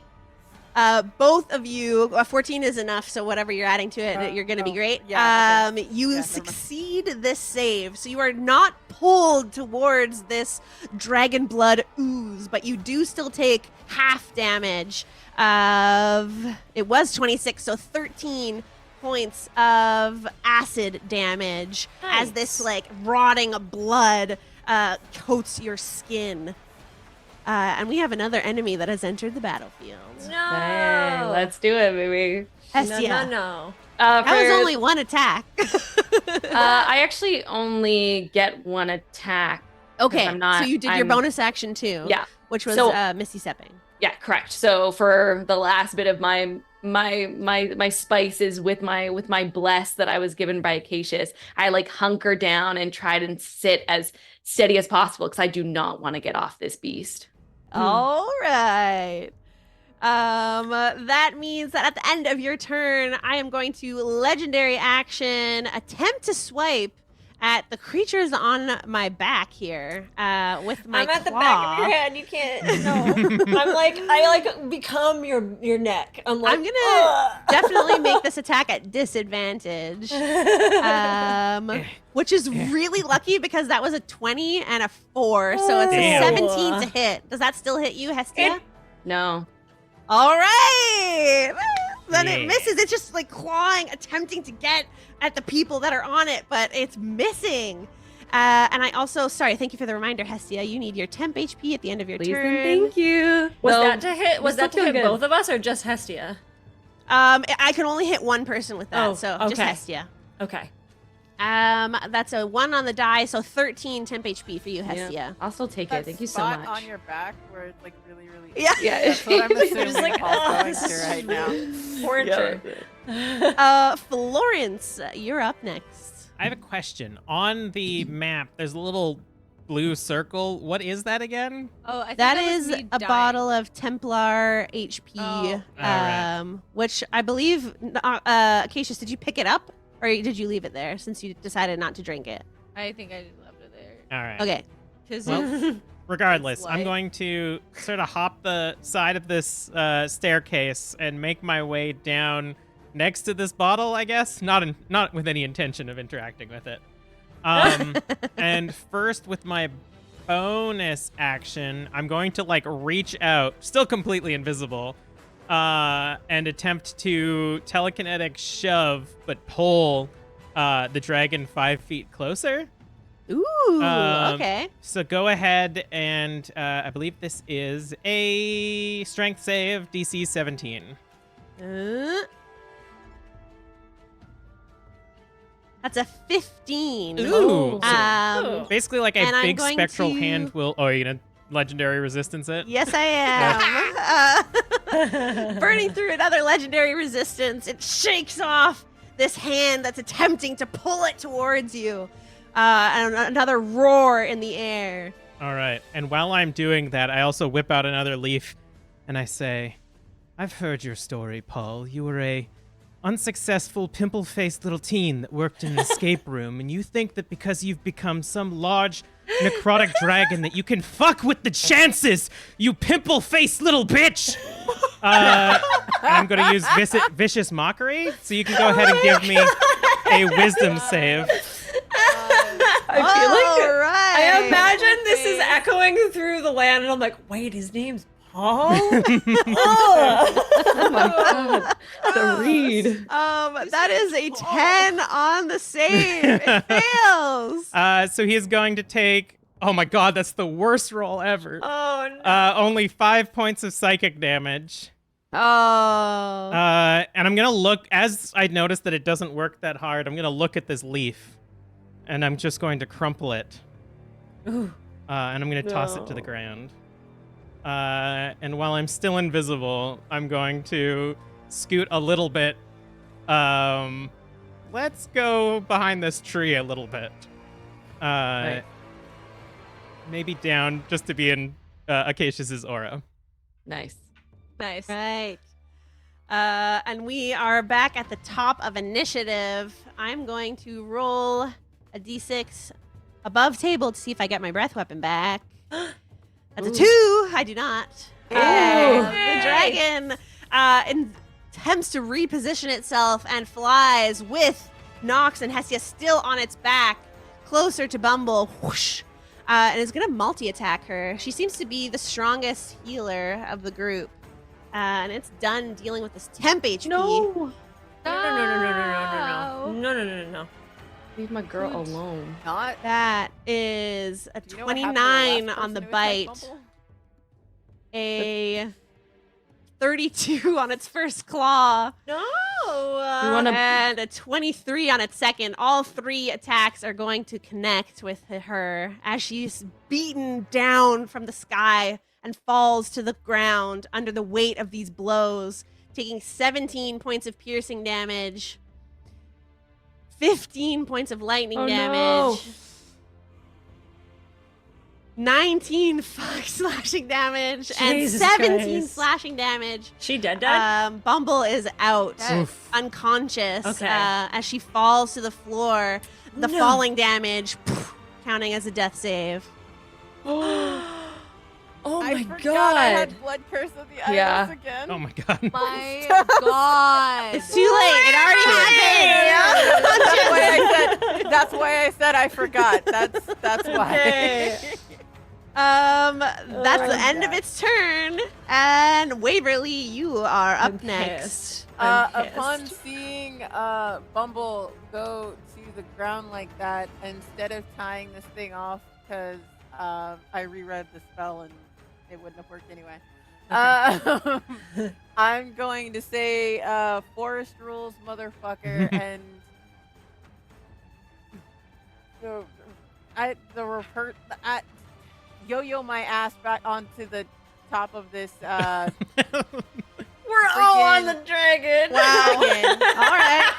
Speaker 1: Both of you, 14 is enough, so whatever you're adding to it, you're going to be
Speaker 4: oh,
Speaker 1: great.
Speaker 4: yeah, okay.
Speaker 1: You
Speaker 4: Yeah, never mind.
Speaker 1: succeed this save, so you are not pulled towards this dragon blood ooze, but you do still take half damage of, it was 26, so 13 points of acid damage as this
Speaker 2: Nice.
Speaker 1: like rotting blood coats your skin. And we have another enemy that has entered the battlefield.
Speaker 2: No.
Speaker 3: Hey, let's do it, baby.
Speaker 1: Hestia.
Speaker 2: No.
Speaker 1: That was
Speaker 3: For-
Speaker 1: only one attack.
Speaker 3: I actually only get one attack.
Speaker 1: Okay,
Speaker 3: I'm not-
Speaker 1: so you did your
Speaker 3: I'm-
Speaker 1: bonus action too.
Speaker 3: Yeah.
Speaker 1: Which was
Speaker 3: So-
Speaker 1: Misty Stepping.
Speaker 3: Yeah, correct. So for the last bit of my spices with my bless that I was given by Acacius, I like hunker down and try to sit as steady as possible because I do not want to get off this beast.
Speaker 1: All right. That means that at the end of your turn, I am going to legendary action attempt to swipe at the creatures on my back here with my
Speaker 2: I'm at the
Speaker 1: claw.
Speaker 2: back of your head. You can't. No. I become your neck. I'm like.
Speaker 1: I'm gonna definitely make this attack at disadvantage, which is really lucky because that was a 20 and a 4, so it's a
Speaker 6: Damn.
Speaker 1: 17 to hit. Does that still hit you, Hestia?
Speaker 3: No.
Speaker 1: All right. Then
Speaker 6: Yeah.
Speaker 1: it misses. It's just like clawing, attempting to get at the people that are on it, but it's missing. And I also, sorry, thank you for the reminder, Hestia. You need your temp HP at the end of your
Speaker 3: Please
Speaker 1: turn.
Speaker 3: and thank you.
Speaker 2: Was
Speaker 3: Well,
Speaker 2: that to hit? Was
Speaker 3: we're
Speaker 2: that to
Speaker 3: still
Speaker 2: hit
Speaker 3: feeling good.
Speaker 2: both of us or just Hestia?
Speaker 1: I can only hit one person with that,
Speaker 2: Oh,
Speaker 1: so just
Speaker 2: okay.
Speaker 1: Hestia.
Speaker 2: Okay.
Speaker 1: That's a 1 on the die, so 13 temp HP for you, Hestia.
Speaker 3: Yeah. I'll still take
Speaker 4: That
Speaker 3: it. Thank you so
Speaker 4: spot
Speaker 3: much.
Speaker 4: on your back where it's like really, really.
Speaker 1: Yeah.
Speaker 3: Yeah.
Speaker 4: That's what I'm
Speaker 2: You're
Speaker 4: assuming
Speaker 2: just like,
Speaker 4: Paul's
Speaker 2: oh,
Speaker 4: going
Speaker 2: this
Speaker 4: through right now.
Speaker 3: Yeah,
Speaker 2: Torture.
Speaker 3: that's it.
Speaker 1: Florence, you're up next.
Speaker 6: I have a question. On the map, there's a little blue circle. What is that again?
Speaker 5: Oh, I think
Speaker 1: That
Speaker 5: was
Speaker 1: is
Speaker 5: me
Speaker 1: a
Speaker 5: dying.
Speaker 1: bottle of Templar HP,
Speaker 5: Oh.
Speaker 6: Alright.
Speaker 1: which I believe, Acacius, did you pick it up or did you leave it there since you decided not to drink it?
Speaker 5: I think I just left it there.
Speaker 6: All right.
Speaker 1: Okay.
Speaker 5: Because
Speaker 6: Well, regardless,
Speaker 5: It's
Speaker 6: I'm
Speaker 5: light.
Speaker 6: going to sort of hop the side of this staircase and make my way down next to this bottle, I guess. Not with any intention of interacting with it. And first, with my bonus action, I'm going to like reach out, still completely invisible, and attempt to telekinetic shove, but pull the dragon 5 feet closer.
Speaker 1: Ooh,
Speaker 6: Um,
Speaker 1: okay.
Speaker 6: So go ahead and I believe this is a strength save, DC 17.
Speaker 1: That's a 15.
Speaker 6: Ooh.
Speaker 1: Um,
Speaker 6: Basically like a
Speaker 1: And I'm
Speaker 6: big
Speaker 1: going
Speaker 6: spectral
Speaker 1: to-
Speaker 6: hand will... Oh, are you going to legendary resistance it?
Speaker 1: Yes, I am. Burning through another legendary resistance, it shakes off this hand that's attempting to pull it towards you. And another roar in the air.
Speaker 6: All right. And while I'm doing that, I also whip out another leaf and I say, I've heard your story, Paul. You were a unsuccessful, pimple-faced little teen that worked in an escape room, and you think that because you've become some large, necrotic dragon that you can fuck with the chances, you pimple-faced little bitch! And I'm going to use vicious mockery, so you can go ahead and give me a wisdom save.
Speaker 3: I feel like
Speaker 1: All right.
Speaker 2: I imagine this is echoing through the land, and I'm like, wait, his name's Paul? Oh.
Speaker 3: oh my god, the read.
Speaker 1: That is a 10 on the save. It fails.
Speaker 6: So he is going to take... Oh my god, that's the worst roll ever.
Speaker 2: Oh, no.
Speaker 6: Only 5 points of psychic damage.
Speaker 1: Oh.
Speaker 6: And I'm going to look... As I notice that it doesn't work that hard, I'm going to look at this leaf. And I'm just going to crumple it. And I'm going to toss it to the
Speaker 3: No.
Speaker 6: ground. And while I'm still invisible, I'm going to scoot a little bit. Let's go behind this tree a little bit.
Speaker 3: Right.
Speaker 6: Maybe down just to be in Acacius's aura.
Speaker 3: Nice.
Speaker 5: Nice.
Speaker 1: Right. And we are back at the top of initiative. I'm going to roll a d6 above table to see if I get my breath weapon back. That's a 2. I do not. The dragon attempts to reposition itself and flies with Noxx and Hestia still on its back, closer to Bumble. Whoosh. And is going to multi-attack her. She seems to be the strongest healer of the group. And it's done dealing with this temp HP.
Speaker 3: No,
Speaker 2: No.
Speaker 3: leave my girl alone.
Speaker 4: Not.
Speaker 1: That is a
Speaker 4: Do you know what happened to the last
Speaker 1: 29 on
Speaker 4: person
Speaker 1: the
Speaker 4: who attacked
Speaker 1: bite.
Speaker 4: Bumble?
Speaker 1: A 32 on its first claw.
Speaker 2: No.
Speaker 3: You wanna-
Speaker 1: And a 23 on its second. All 3 attacks are going to connect with her as she's beaten down from the sky and falls to the ground under the weight of these blows, taking 17 points of piercing damage, 15 points of lightning
Speaker 3: Oh,
Speaker 1: damage,
Speaker 3: no.
Speaker 1: 19 slashing damage,
Speaker 2: Jesus
Speaker 1: and 17
Speaker 2: Christ.
Speaker 1: slashing damage.
Speaker 2: She dead?
Speaker 1: Bumble is out,
Speaker 6: Oof.
Speaker 1: unconscious,
Speaker 2: Okay.
Speaker 1: as she falls to the floor. The
Speaker 2: No.
Speaker 1: falling damage counting as a death save.
Speaker 2: Oh
Speaker 4: I
Speaker 2: my
Speaker 4: forgot
Speaker 2: god.
Speaker 4: I had blood curse of the iris
Speaker 3: Yeah.
Speaker 4: again.
Speaker 6: Oh my god.
Speaker 5: My God.
Speaker 1: It's too late. It already happened.
Speaker 4: That's why I said I forgot. That's why.
Speaker 2: Okay.
Speaker 1: That's
Speaker 2: Oh
Speaker 1: the
Speaker 2: my
Speaker 1: end of
Speaker 2: God.
Speaker 1: its turn. And Waverly, you are up
Speaker 2: I'm
Speaker 1: next.
Speaker 2: pissed. I'm
Speaker 4: Upon
Speaker 2: pissed.
Speaker 4: seeing Bumble go to the ground like that, instead of tying this thing off, because I reread the spell and it wouldn't have worked anyway. I'm going to say forest rules, motherfucker, and yo-yo my ass back onto the top of this.
Speaker 2: We're all on the dragon.
Speaker 1: Wow. All right.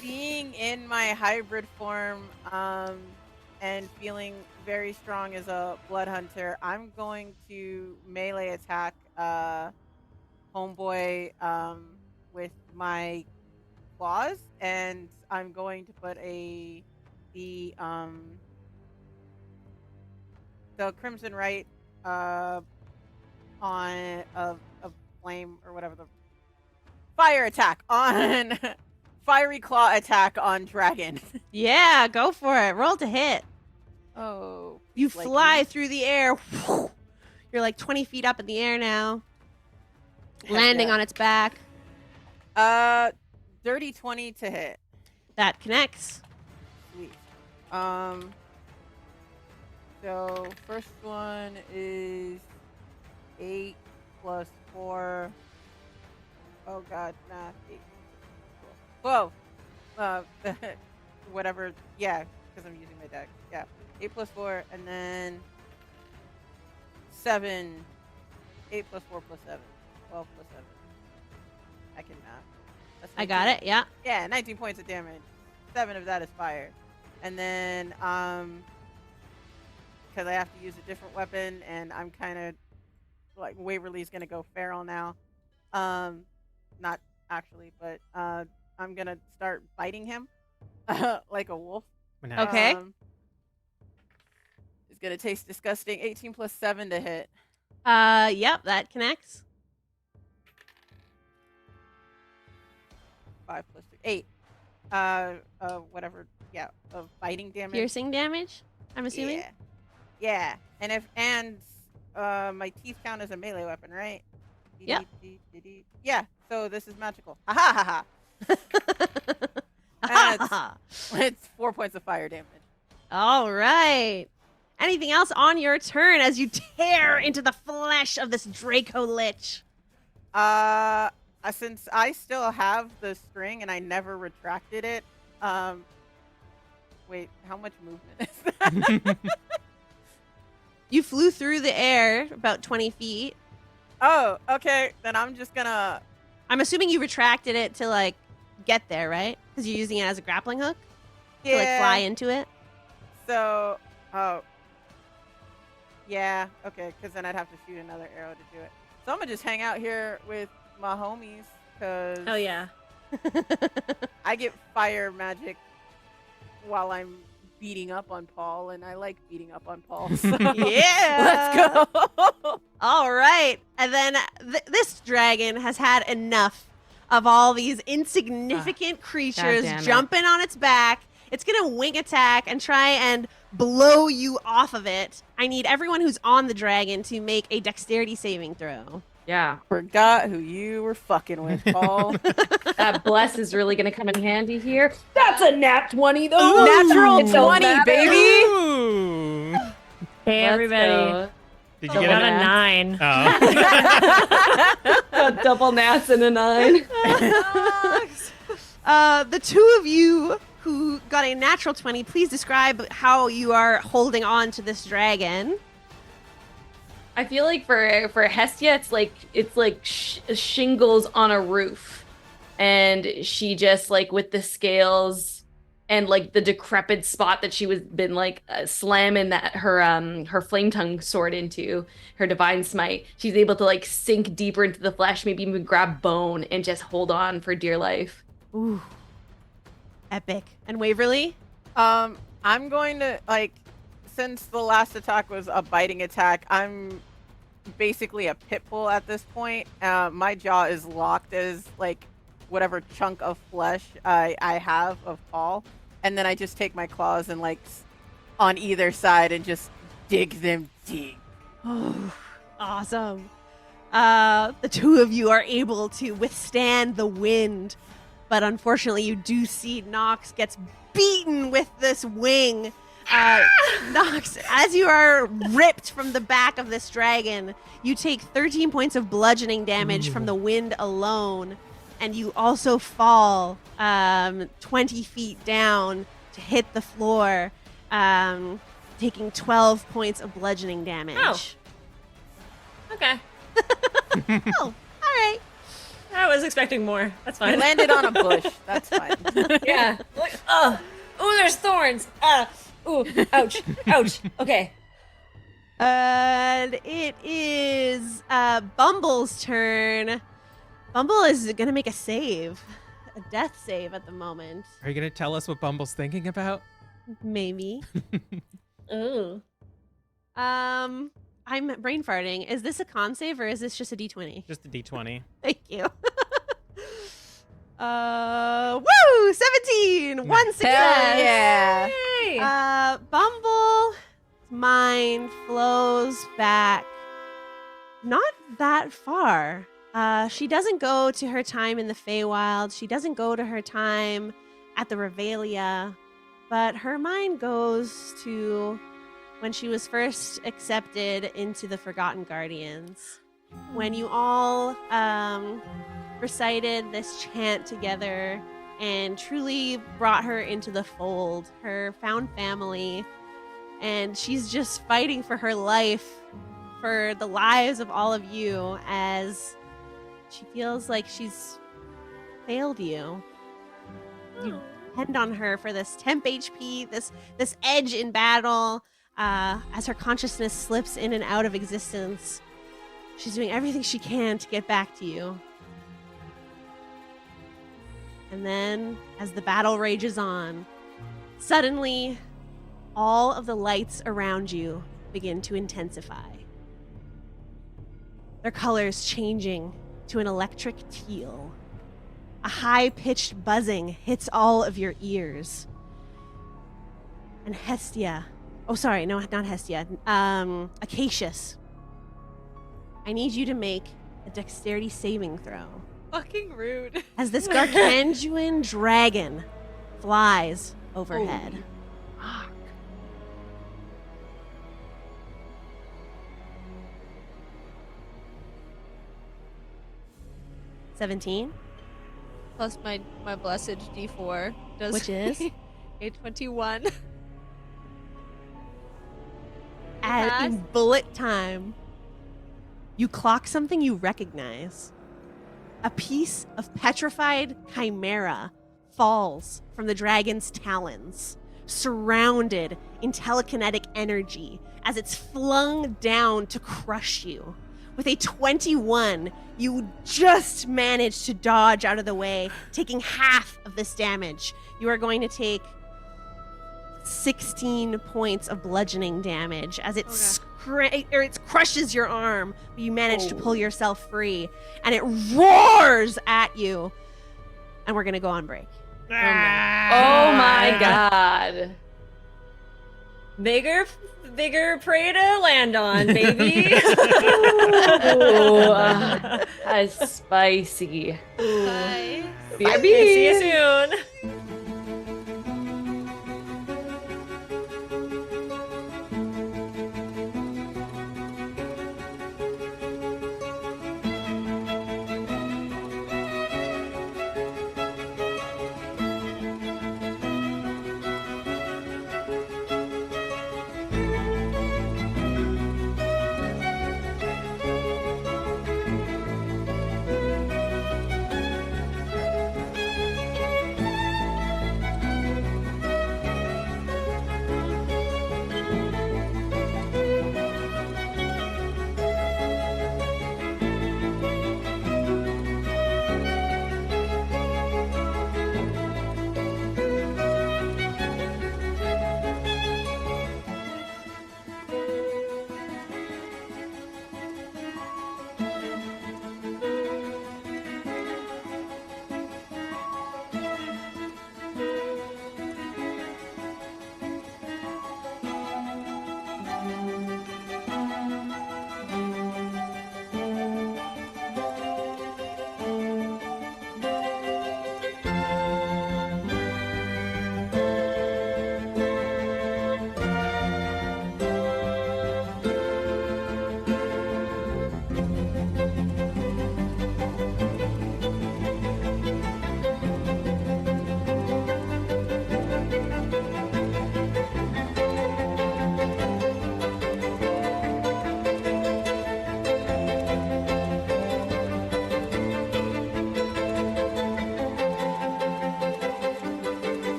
Speaker 4: Being in my hybrid form, and feeling very strong as a blood hunter, I'm going to melee attack homeboy with my claws, and I'm going to put the Crimson Wright on a flame or whatever, the fire attack on fiery claw attack on dragon.
Speaker 1: Yeah, go for it. Roll to hit.
Speaker 4: Oh,
Speaker 1: You
Speaker 4: like
Speaker 1: fly
Speaker 4: me.
Speaker 1: through the air. You're like 20 feet up in the air now,
Speaker 4: Heck
Speaker 1: landing
Speaker 4: yeah.
Speaker 1: on its back.
Speaker 4: Dirty 20 to hit.
Speaker 1: That connects.
Speaker 4: Sweet. So first one is 8 plus 4. Oh god, nah. 8. 12. Whatever. Yeah, because I'm using my deck. Yeah. 8 plus 4, and then 7. 8 plus 4 plus 7. 12 plus 7. I can math. That's
Speaker 1: I got
Speaker 4: 19.
Speaker 1: it. Yeah.
Speaker 4: Yeah, 19 points of damage. 7 of that is fire. And then, because I have to use a different weapon, and I'm kind of, like, Waverly's going to go feral now. Not actually, but I'm going to start biting him like a wolf.
Speaker 6: Nice.
Speaker 1: Okay.
Speaker 4: It's going to taste disgusting. 18 plus 7 to hit.
Speaker 1: Yep, that connects.
Speaker 4: 5 plus 3. 8. Whatever. Yeah, of biting damage.
Speaker 1: Piercing damage, I'm assuming.
Speaker 4: Yeah. And my teeth count as a melee weapon, right?
Speaker 1: Yep.
Speaker 4: Yeah. So this is magical. Ha ha ha. It's 4 points of fire damage.
Speaker 1: All right. Anything else on your turn as you tear into the flesh of this Draco Lich?
Speaker 4: Since I still have the string and I never retracted it, wait, how much movement is that?
Speaker 1: You flew through the air about 20 feet.
Speaker 4: Oh, okay. Then I'm just gonna.
Speaker 1: I'm assuming you retracted it to, like, get there, right? Because you're using it as a grappling hook to, like, fly into it.
Speaker 4: So, yeah, okay, because then I'd have to shoot another arrow to do it. So I'm gonna just hang out here with my homies, because
Speaker 2: Oh yeah.
Speaker 4: I get fire magic while I'm beating up on Paul, and I like beating up on Paul. So
Speaker 1: Yeah.
Speaker 4: let's go.
Speaker 1: All right. And then this dragon has had enough of all these insignificant creatures
Speaker 3: damn it.
Speaker 1: jumping on its back. It's going to wing attack and try and blow you off of it. I need everyone who's on the dragon to make a dexterity saving throw.
Speaker 3: Yeah.
Speaker 4: Forgot who you were fucking with, Paul.
Speaker 3: That bless is really going to come in handy here. That's a nat 20, though.
Speaker 1: Ooh.
Speaker 4: Natural
Speaker 3: It don't
Speaker 4: 20,
Speaker 3: matter.
Speaker 4: baby.
Speaker 6: Ooh.
Speaker 2: Hey
Speaker 3: Let's
Speaker 2: everybody.
Speaker 3: go.
Speaker 6: Did
Speaker 3: Oh,
Speaker 6: you
Speaker 2: I
Speaker 6: get
Speaker 2: got
Speaker 6: it?
Speaker 2: a 9.
Speaker 6: Oh.
Speaker 3: Double nats and a 9.
Speaker 1: The two of you who got a natural 20, please describe how you are holding on to this dragon.
Speaker 3: I feel like for Hestia, it's like shingles on a roof, and she just, like, with the scales and, like, the decrepit spot that she was been like slamming that her flame tongue sword into, her divine smite, she's able to, like, sink deeper into the flesh, maybe even grab bone and just hold on for dear life.
Speaker 1: Ooh. Epic. And Waverly?
Speaker 4: I'm going to, like, since the last attack was a biting attack, I'm basically a pit bull at this point. My jaw is locked as, like, whatever chunk of flesh I have of Paul. And then I just take my claws and, like, on either side and just dig them deep.
Speaker 1: Oh, awesome. The two of you are able to withstand the wind, but unfortunately you do see Noxx gets beaten with this wing. Noxx, as you are ripped from the back of this dragon, you take 13 points of bludgeoning damage from the wind alone. and you also fall 20 feet down to hit the floor, taking 12 points of bludgeoning damage.
Speaker 2: Oh. Okay.
Speaker 1: Oh, all right.
Speaker 2: I was expecting more. That's
Speaker 4: I
Speaker 2: fine.
Speaker 4: landed on a bush. That's fine.
Speaker 2: Yeah. Look. Oh, there's thorns. Ooh, ouch, ouch. Okay.
Speaker 1: It is Bumble's turn. Bumble is gonna make a save, a death save at the moment.
Speaker 6: Are you gonna tell us what Bumble's thinking about?
Speaker 1: Maybe.
Speaker 2: Ooh.
Speaker 1: I'm brain farting. Is this a con save or is this just a d20?
Speaker 6: Just a d20.
Speaker 1: Thank you. Woo! 17! One success!
Speaker 4: Hell yeah.
Speaker 2: Yay.
Speaker 1: Bumble's mind flows back not that far. She doesn't go to her time in the Feywild. She doesn't go to her time at the Revelia. But her mind goes to when she was first accepted into the Forgotten Guardians. When you all recited this chant together and truly brought her into the fold, her found family, and she's just fighting for her life, for the lives of all of you, as she feels like she's failed you. You depend on her for this temp HP, this edge in battle. As her consciousness slips in and out of existence, she's doing everything she can to get back to you. And then, as the battle rages on, suddenly, all of the lights around you begin to intensify. Their colors changing to an electric teal. A high-pitched buzzing hits all of your ears. And Hestia... Oh, sorry, no, not Hestia. Acacius. I need you to make a dexterity saving throw.
Speaker 5: Fucking rude.
Speaker 1: As this gargantuan dragon flies overhead.
Speaker 3: Fuck.
Speaker 1: 17,
Speaker 5: Plus my blessed D4 does
Speaker 1: which is
Speaker 5: a 21.
Speaker 1: in bullet time. You clock something you recognize. A piece of petrified chimera falls from the dragon's talons, surrounded in telekinetic energy as it's flung down to crush you. With a 21, you just manage to dodge out of the way, taking half of this damage. You are going to take 16 points of bludgeoning damage as it it crushes your arm, but you manage to pull yourself free, and it roars at you. And we're gonna go on break.
Speaker 3: Oh my god.
Speaker 2: Bigger prey to land on, baby.
Speaker 3: Ooh, that's spicy.
Speaker 5: Bye.
Speaker 3: BRB.
Speaker 2: See you soon.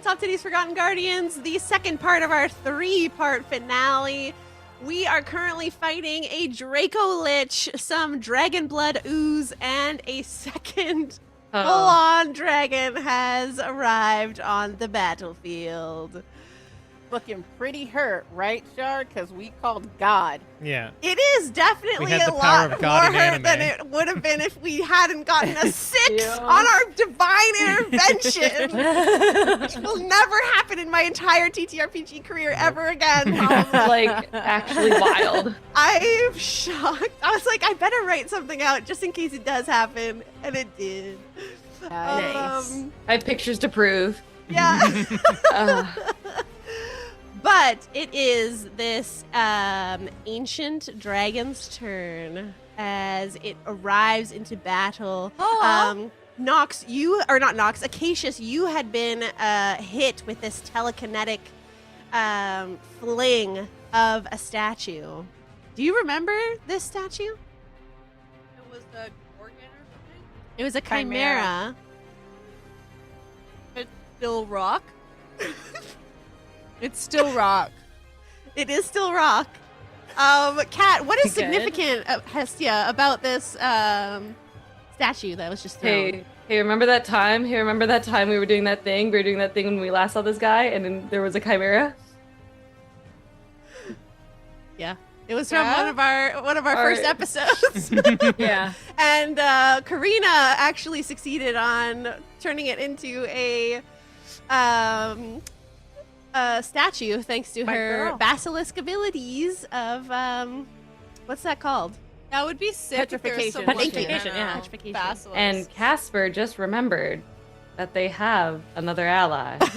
Speaker 1: Tabletop Tiddies Forgotten Guardians, the second part of our 3-part finale. We are currently fighting a Draco Lich, some dragon blood ooze, and a second full-on dragon has arrived on the battlefield.
Speaker 4: Looking pretty hurt, right, Shar? Because we called God.
Speaker 6: Yeah.
Speaker 1: It is definitely
Speaker 6: had
Speaker 1: a
Speaker 6: the power
Speaker 1: lot
Speaker 6: of God
Speaker 1: more
Speaker 6: in
Speaker 1: hurt than
Speaker 6: anime.
Speaker 1: it would have been if we hadn't gotten a 6
Speaker 3: Yeah.
Speaker 1: on our divine intervention. Which will never happen in my entire TTRPG career ever again. Probably.
Speaker 3: Like, actually wild.
Speaker 1: I'm shocked. I was like, I better write something out just in case it does happen, and it did.
Speaker 2: Nice.
Speaker 3: I have pictures to prove.
Speaker 1: Yeah.
Speaker 3: Uh,
Speaker 1: But it is this ancient dragon's turn as it arrives into battle. Noxx, Acacius, you had been hit with this telekinetic fling of a statue. Do you remember this statue?
Speaker 5: It was a Gorgon or something?
Speaker 1: It was a chimera.
Speaker 5: It's still rock? It's still rock.
Speaker 1: It is still rock. Kat, what is
Speaker 2: Good.
Speaker 1: significant, Hestia, about this statue that was just thrown?
Speaker 3: hey, remember that time? Hey, remember that time we were doing that thing? We were doing that thing when we last saw this guy, and then there was a chimera.
Speaker 1: Yeah. It was from one of our first episode.
Speaker 2: Yeah.
Speaker 1: And Karina actually succeeded on turning it into a statue thanks to
Speaker 4: My
Speaker 1: her
Speaker 4: girl.
Speaker 1: basilisk abilities of what's that called?
Speaker 5: That would be sick if there was
Speaker 4: Petrification.
Speaker 5: someone
Speaker 2: Petrification,
Speaker 5: in,
Speaker 2: yeah.
Speaker 1: Petrification.
Speaker 5: Basilisk.
Speaker 3: And Casper just remembered that they have another ally.
Speaker 2: Time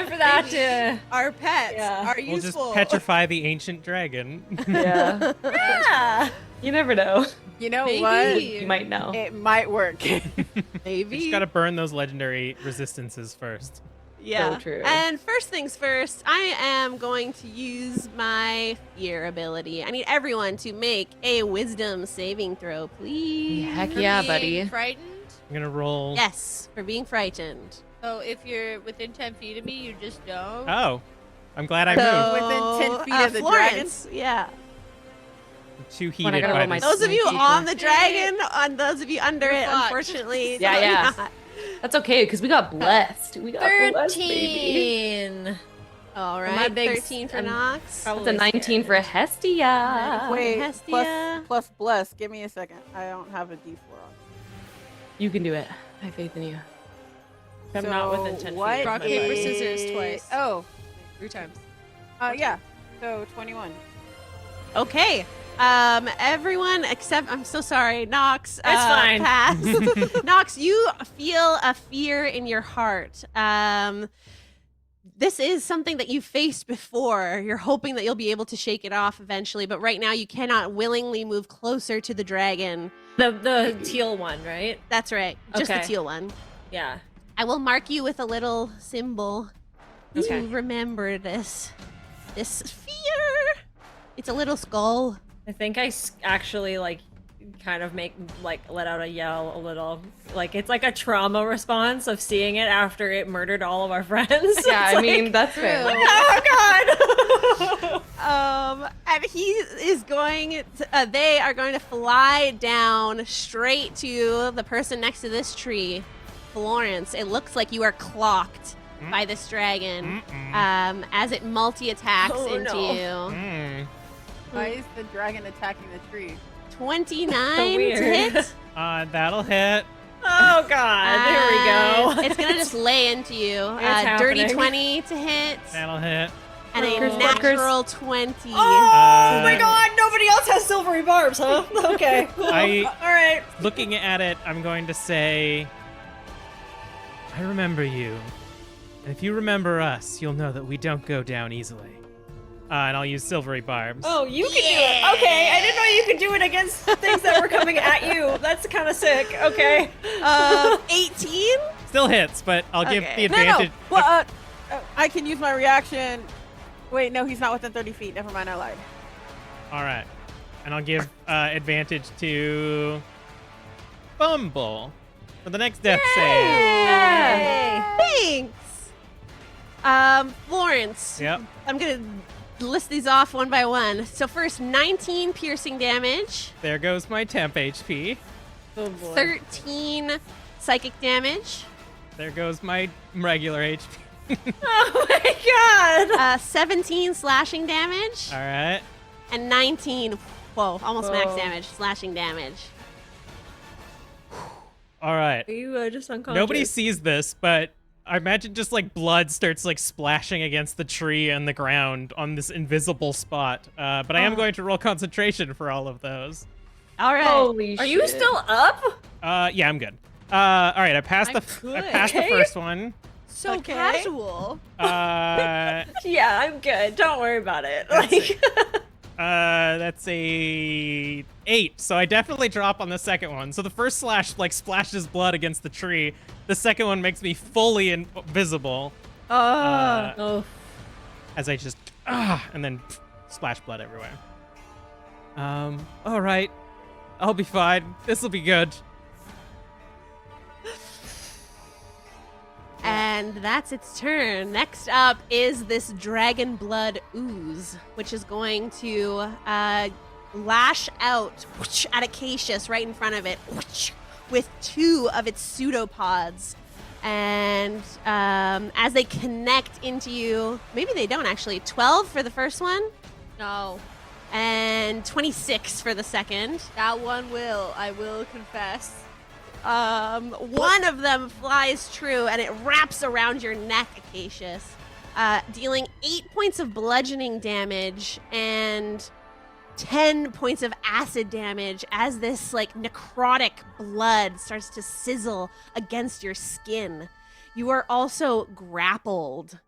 Speaker 2: for that to.
Speaker 5: our pets
Speaker 2: Yeah.
Speaker 5: are
Speaker 6: We'll
Speaker 5: useful.
Speaker 6: just petrify the ancient dragon.
Speaker 3: Yeah.
Speaker 2: Yeah.
Speaker 3: You never know.
Speaker 4: You know
Speaker 5: Maybe.
Speaker 4: what?
Speaker 3: You might know.
Speaker 4: It might work.
Speaker 1: Maybe.
Speaker 6: We just gotta burn those legendary resistances first.
Speaker 1: Yeah.
Speaker 3: So true.
Speaker 1: And first things first, I am going to use my fear ability. I need everyone to make a wisdom saving throw, please.
Speaker 3: Heck
Speaker 5: For
Speaker 3: yeah,
Speaker 5: being
Speaker 3: buddy.
Speaker 5: Frightened.
Speaker 6: I'm gonna roll.
Speaker 1: Yes, for being frightened.
Speaker 5: So if you're within 10 feet of me, you just don't.
Speaker 6: Oh, I'm glad I moved.
Speaker 4: Within 10 feet of the
Speaker 1: Florence, yeah.
Speaker 6: I'm too
Speaker 3: When I
Speaker 6: heated
Speaker 3: gotta
Speaker 6: by
Speaker 3: roll my
Speaker 6: this.
Speaker 1: Those of you
Speaker 3: Sneaky
Speaker 1: on the
Speaker 5: sneaky.
Speaker 1: dragon, on those of you under
Speaker 5: You're
Speaker 1: it,
Speaker 5: fucked.
Speaker 1: unfortunately.
Speaker 3: Yeah,
Speaker 1: you're
Speaker 3: yeah.
Speaker 1: not.
Speaker 3: That's okay, because we got blessed. We got blessed, baby.
Speaker 2: 13.
Speaker 1: All
Speaker 2: My
Speaker 1: right,
Speaker 2: big
Speaker 1: 13 for
Speaker 2: I'm
Speaker 1: Noxx.
Speaker 2: probably
Speaker 3: That's a 19
Speaker 2: scared.
Speaker 3: for Hestia.
Speaker 4: Wait,
Speaker 1: Hestia.
Speaker 4: plus bless. Give me a second. I don't have a D4 on.
Speaker 3: You can do it. I have faith in you.
Speaker 2: I'm not within 10 feet.
Speaker 4: what
Speaker 2: of
Speaker 5: Rock,
Speaker 2: my
Speaker 5: paper,
Speaker 2: bed.
Speaker 5: scissors twice.
Speaker 4: Oh,
Speaker 5: 3 times.
Speaker 4: yeah. So 21.
Speaker 1: Okay. Everyone except, I'm so sorry, Noxx.
Speaker 2: It's fine.
Speaker 1: Pass. Noxx, you feel a fear in your heart. This is something that you've faced before. You're hoping that you'll be able to shake it off eventually, but right now you cannot willingly move closer to the dragon.
Speaker 2: The teal one, right?
Speaker 1: That's right. Just the
Speaker 2: Okay.
Speaker 1: teal one.
Speaker 2: Yeah.
Speaker 1: I will mark you with a little symbol
Speaker 2: Okay.
Speaker 1: to remember this fear. It's a little skull.
Speaker 2: I think I actually kind of let out a yell a little. Like it's like a trauma response of seeing it after it murdered all of our friends.
Speaker 3: Yeah,
Speaker 2: It's
Speaker 3: I mean,
Speaker 2: like,
Speaker 3: that's fair.
Speaker 2: oh god.
Speaker 1: And he is going to, they are going to fly down straight to the person next to this tree, Florence. It looks like you are clocked by this dragon as it multi-attacks
Speaker 2: Oh,
Speaker 1: into
Speaker 2: no.
Speaker 1: you.
Speaker 6: Mm.
Speaker 4: Why is the dragon attacking the tree?
Speaker 1: 29 to
Speaker 2: weird.
Speaker 1: hit.
Speaker 6: That'll hit.
Speaker 2: Oh god. There we go.
Speaker 1: It's going to just lay into you.
Speaker 2: It's
Speaker 1: Dirty
Speaker 2: happening.
Speaker 1: 20 to hit.
Speaker 6: That'll hit.
Speaker 1: And
Speaker 3: Workers,
Speaker 1: a
Speaker 3: workers.
Speaker 1: natural 20.
Speaker 2: Oh my god, nobody else has silvery barbs, huh? Okay, cool. Alright.
Speaker 6: Looking at it, I'm going to say, I remember you. And if you remember us, you'll know that we don't go down easily. And I'll use silvery barbs.
Speaker 2: Oh, you can do it. Okay, I didn't know you could do it against things that were coming at you. That's kind of sick. Okay.
Speaker 1: 18?
Speaker 6: Still hits, but I'll give
Speaker 1: Okay.
Speaker 6: the
Speaker 4: No,
Speaker 6: advantage.
Speaker 4: no. Well, I can use my reaction. Wait, no, he's not within 30 feet. Never mind, I lied.
Speaker 6: All right. And I'll give advantage to Bumble. for the next death save.
Speaker 3: Yeah.
Speaker 1: Thanks. Florence.
Speaker 6: Yep.
Speaker 1: I'm gonna list these off one by one. So first, 19 piercing damage,
Speaker 6: There goes my temp HP.
Speaker 3: Oh boy.
Speaker 1: 13 psychic damage,
Speaker 6: There goes my regular HP.
Speaker 2: Oh my god!
Speaker 1: 17 slashing damage,
Speaker 6: All right.
Speaker 1: and 19, almost max
Speaker 3: Whoa.
Speaker 1: damage, slashing damage.
Speaker 6: All right.
Speaker 2: Are you just unconscious?
Speaker 6: Nobody sees this, but I imagine just like blood starts like splashing against the tree and the ground on this invisible spot. But I am going to roll concentration for all of those.
Speaker 1: All right.
Speaker 3: Holy
Speaker 2: Are
Speaker 3: shit.
Speaker 2: you still up?
Speaker 6: Yeah, I'm good. All right, I passed
Speaker 5: I
Speaker 6: I
Speaker 5: could.
Speaker 6: passed the
Speaker 2: Okay.
Speaker 6: first one.
Speaker 5: So
Speaker 1: Okay.
Speaker 5: casual.
Speaker 6: Uh,
Speaker 2: Yeah, I'm good. Don't worry about it.
Speaker 6: That's
Speaker 2: Like,
Speaker 6: that's a 8. So I definitely drop on the second one. So the first slash like splashes blood against the tree. The second one makes me fully invisible.
Speaker 2: oh,
Speaker 6: As I just and then splash blood everywhere. All right, I'll be fine. This will be good.
Speaker 1: And that's its turn. Next up is this dragon blood ooze, which is going to lash out at Acacius right in front of it with 2 of its pseudopods. And as they connect into you, maybe they don't actually. 12 for the first one,
Speaker 5: No,
Speaker 1: and 26 for the second.
Speaker 5: that one will. I will confess.
Speaker 1: One of them flies true, and it wraps around your neck, Acacius, dealing 8 points of bludgeoning damage and 10 points of acid damage as this like necrotic blood starts to sizzle against your skin. You are also grappled.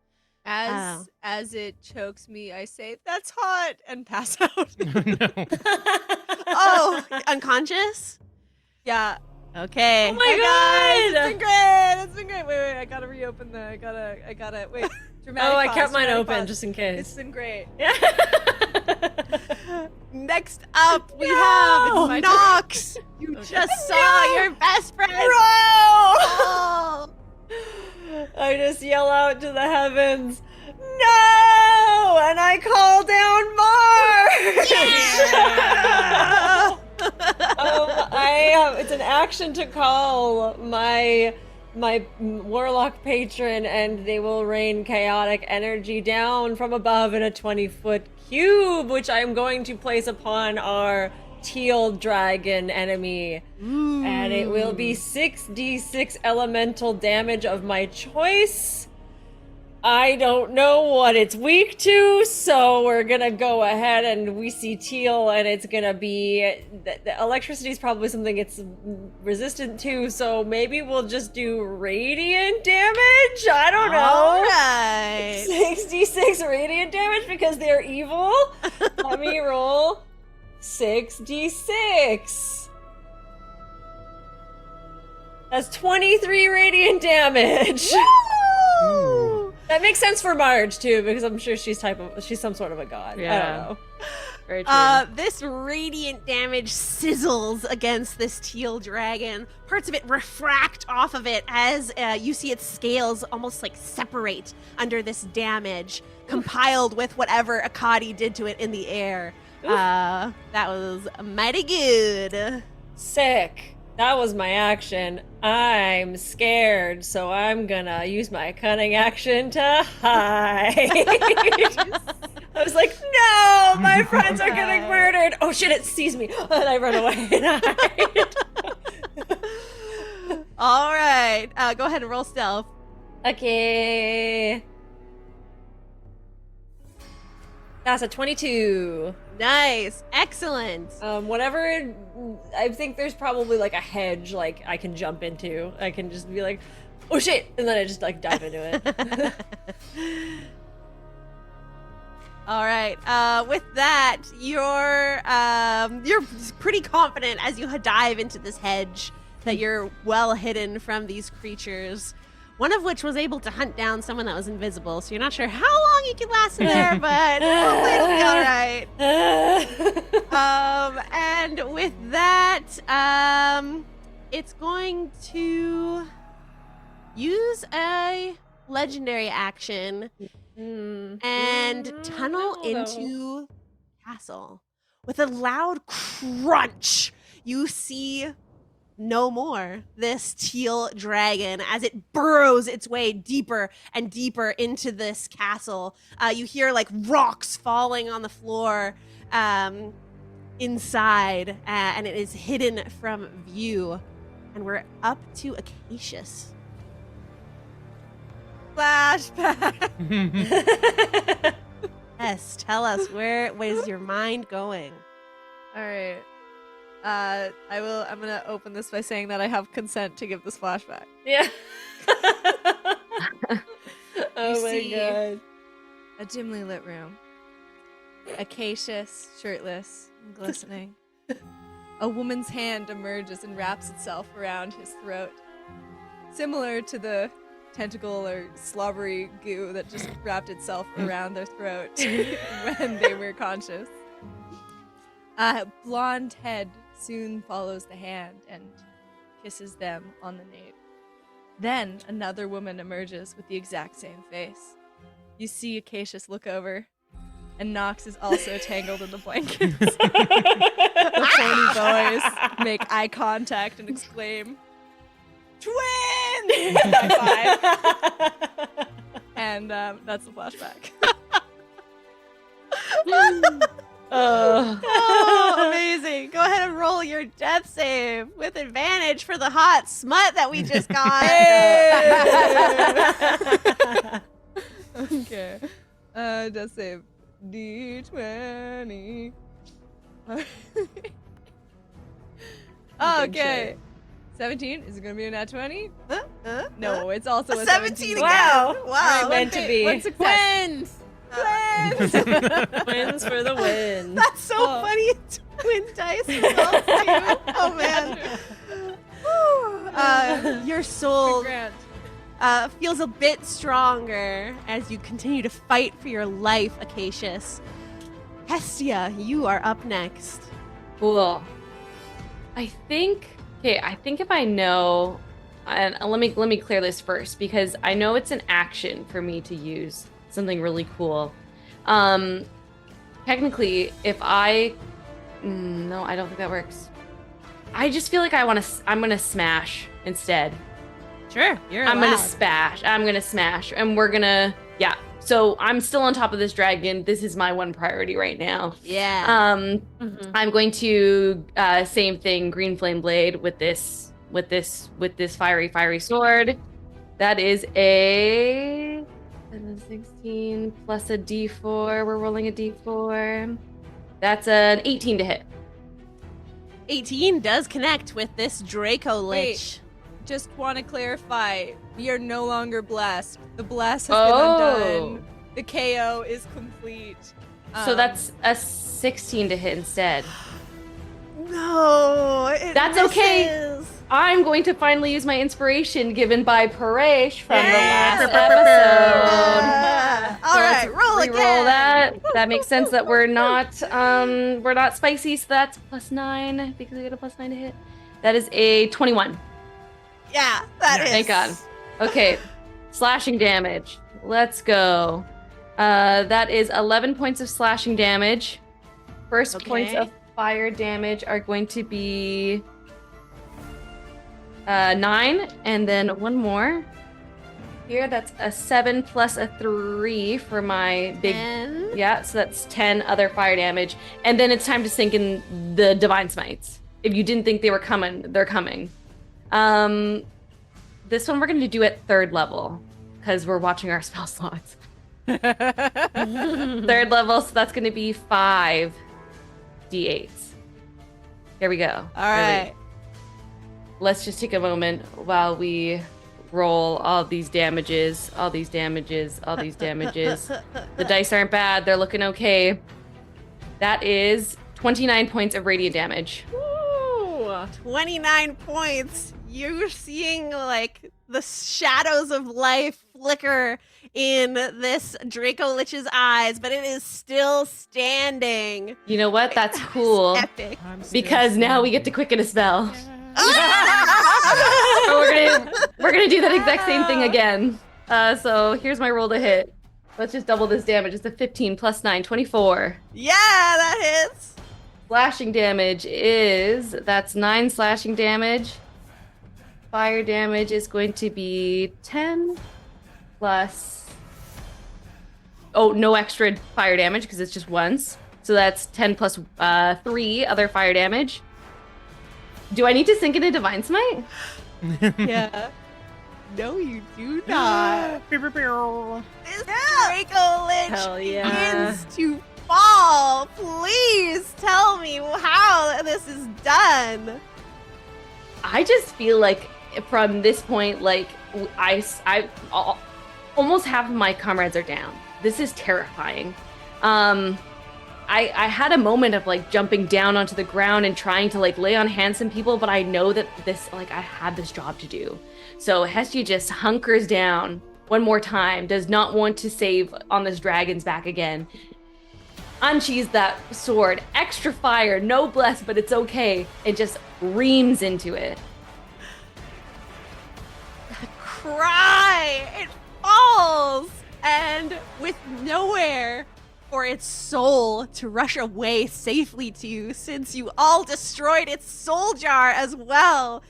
Speaker 5: As it chokes me, I say, "That's hot," and pass out.
Speaker 6: No.
Speaker 1: Oh, unconscious?
Speaker 5: Yeah.
Speaker 1: Okay.
Speaker 2: oh my
Speaker 5: Hey guys,
Speaker 2: god!
Speaker 5: it's been great. It's been great. Wait, I gotta reopen the. I gotta. Wait. Dramatic
Speaker 2: Oh, I
Speaker 5: pause,
Speaker 2: kept mine
Speaker 5: dramatic
Speaker 2: open
Speaker 5: pause.
Speaker 2: just in
Speaker 5: It's
Speaker 2: case.
Speaker 5: been great.
Speaker 1: Next up, we
Speaker 2: No!
Speaker 1: have
Speaker 5: My
Speaker 1: Noxx. You
Speaker 5: Okay.
Speaker 1: just saw your best friend.
Speaker 2: Bro!
Speaker 1: Oh.
Speaker 2: I just yell out to the heavens, "No!" And I call down Mars! It's an action to call my warlock patron, and they will rain chaotic energy down from above in a 20-foot cube, which I'm going to place upon our teal dragon enemy. And it will be 6d6 elemental damage of my choice. I don't know what it's weak to, so we're gonna go ahead and we see teal, and it's gonna be the electricity is probably something it's resistant to, so maybe we'll just do radiant damage. I don't know.
Speaker 1: All right.
Speaker 2: 6d6 radiant damage because they're evil. Let me roll 6d6. That's 23 radiant damage.
Speaker 1: Woo!
Speaker 2: That makes sense for Marge too, because I'm sure she's some sort of a god. I
Speaker 3: Yeah.
Speaker 2: don't know.
Speaker 3: Very true.
Speaker 1: This radiant damage sizzles against this teal dragon. Parts of it refract off of it as you see its scales almost like separate under this damage, compiled with whatever Akadi did to it in the air. That was mighty good.
Speaker 2: Sick. That was my action. I'm scared, so I'm gonna use my cunning action to hide. I was like, no, my friends are getting murdered. Oh shit, it sees me. And I run away and hide.
Speaker 1: All right. Go ahead and roll stealth.
Speaker 2: Okay. That's a 22.
Speaker 1: Nice. Excellent.
Speaker 2: Whatever, I think there's probably like a hedge like I can jump into. I can just be like, oh shit, and then I just like dive into it.
Speaker 1: All right. With that, you're pretty confident as you dive into this hedge that you're well hidden from these creatures. One of which was able to hunt down someone that was invisible, so you're not sure how long you can last in there, but hopefully it'll be all right. And with that, it's going to use a legendary action and tunnel into castle. With a loud crunch, you see no more this teal dragon as it burrows its way deeper and deeper into this castle. You hear like rocks falling on the floor inside, and it is hidden from view. And we're up to Acacius.
Speaker 5: Flashback.
Speaker 1: Yes, tell us, where is your mind going?
Speaker 5: All right. I'm gonna open this by saying that I have consent to give this flashback.
Speaker 2: Yeah.
Speaker 5: You
Speaker 2: Oh my
Speaker 5: see-
Speaker 2: god.
Speaker 5: A dimly lit room. Acacius, shirtless and glistening. A woman's hand emerges and wraps itself around his throat, similar to the tentacle or slobbery goo that just wrapped itself around their throat when they were conscious. Blonde head soon follows the hand and kisses them on the nape. Then another woman emerges with the exact same face. You see Acacius look over, and Noxx is also tangled in the blankets. The phony boys make eye contact and exclaim, "Twin!" High five. And that's the flashback.
Speaker 1: Oh, amazing. Go ahead and roll your death save with advantage for the hot smut that we just got.
Speaker 5: Okay. Death save. D20. Okay. 17? Is it going to be a nat 20? No, it's also a 17
Speaker 1: again.
Speaker 2: Wow.
Speaker 1: Wow.
Speaker 2: Meant to be.
Speaker 5: What's success?
Speaker 1: Twins.
Speaker 2: Wins for the win.
Speaker 1: That's so
Speaker 5: Oh.
Speaker 1: funny. Twin dice results too. Oh man. Whew. Your soul
Speaker 5: Grant.
Speaker 1: feels a bit stronger as you continue to fight for your life, Acacius. Hestia, you are up next.
Speaker 3: Cool. I think if I know, and let me clear this first because I know it's an action for me to use something really cool. Technically, if no, I don't think that works. I just feel like I'm gonna smash instead.
Speaker 1: Sure, you're
Speaker 3: I'm gonna smash, and we're gonna, yeah. So I'm still on top of this dragon. This is my one priority right now.
Speaker 1: Yeah.
Speaker 3: I'm going to same thing, green flame blade with this fiery sword. That is a 16 plus a d4. We're rolling a d4. That's an 18 to hit.
Speaker 1: 18 does connect with this Draco Lich.
Speaker 5: Just want to clarify, we are no longer blessed. The bless has been undone. The KO is complete.
Speaker 3: So that's a 16 to hit instead.
Speaker 1: No,
Speaker 3: That's okay. I'm going to finally use my inspiration given by Paresh from the last episode.
Speaker 1: All right, roll again.
Speaker 3: Roll that. That makes sense that we're not spicy, so that's +9 because I get a +9 to hit. That is a 21.
Speaker 1: Yeah, that is.
Speaker 3: Thank God. Okay, slashing damage. Let's go. That is 11 points of slashing damage. First points of fire damage are going to be 9, and then one more. Here, that's a 7 plus a 3 for my big.
Speaker 1: 10.
Speaker 3: Yeah, so that's 10 other fire damage. And then it's time to sink in the Divine Smites. If you didn't think they were coming, they're coming. This one we're going to do at 3rd level because we're watching our spell slots. 3rd level, so that's going to be 5 d8s. Here we go.
Speaker 1: All right.
Speaker 3: Let's just take a moment while we roll all these damages, all these damages. The dice aren't bad. They're looking okay. That is 29 points of radiant damage.
Speaker 1: Ooh, 29 points. You're seeing like the shadows of life flicker in this Draco Lich's eyes, but it is still standing.
Speaker 3: You know what? That's cool.
Speaker 1: Epic.
Speaker 6: I'm still
Speaker 3: Because now
Speaker 6: standing.
Speaker 3: we get to quicken a spell.
Speaker 1: Ah!
Speaker 3: We're gonna do that exact same thing again. So here's my roll to hit. Let's just double this damage. It's a 15 plus 9, 24.
Speaker 1: Yeah, that hits.
Speaker 3: Slashing damage that's 9 slashing damage. Fire damage is going to be 10 plus. Oh, no extra fire damage because it's just once. So that's 10 plus 3 other fire damage. Do I need to sink into Divine Smite?
Speaker 1: Yeah. No, you do not.
Speaker 6: Pew, pew, pew.
Speaker 1: This Draco Lich
Speaker 3: Hell yeah.
Speaker 1: begins to fall. Please tell me how this is done.
Speaker 3: I just feel like from this point, like I almost half of my comrades are down. This is terrifying. I had a moment of like jumping down onto the ground and trying to like lay on hands on people, but I know that this, like, I had this job to do. So Hestia just hunkers down one more time, does not want to save on this dragon's back again. Unsheathes that sword, extra fire, no bless, but it's okay. It just reams into it.
Speaker 1: Cry! It falls! And with nowhere for its soul to rush away safely to you, since you all destroyed its soul jar as well,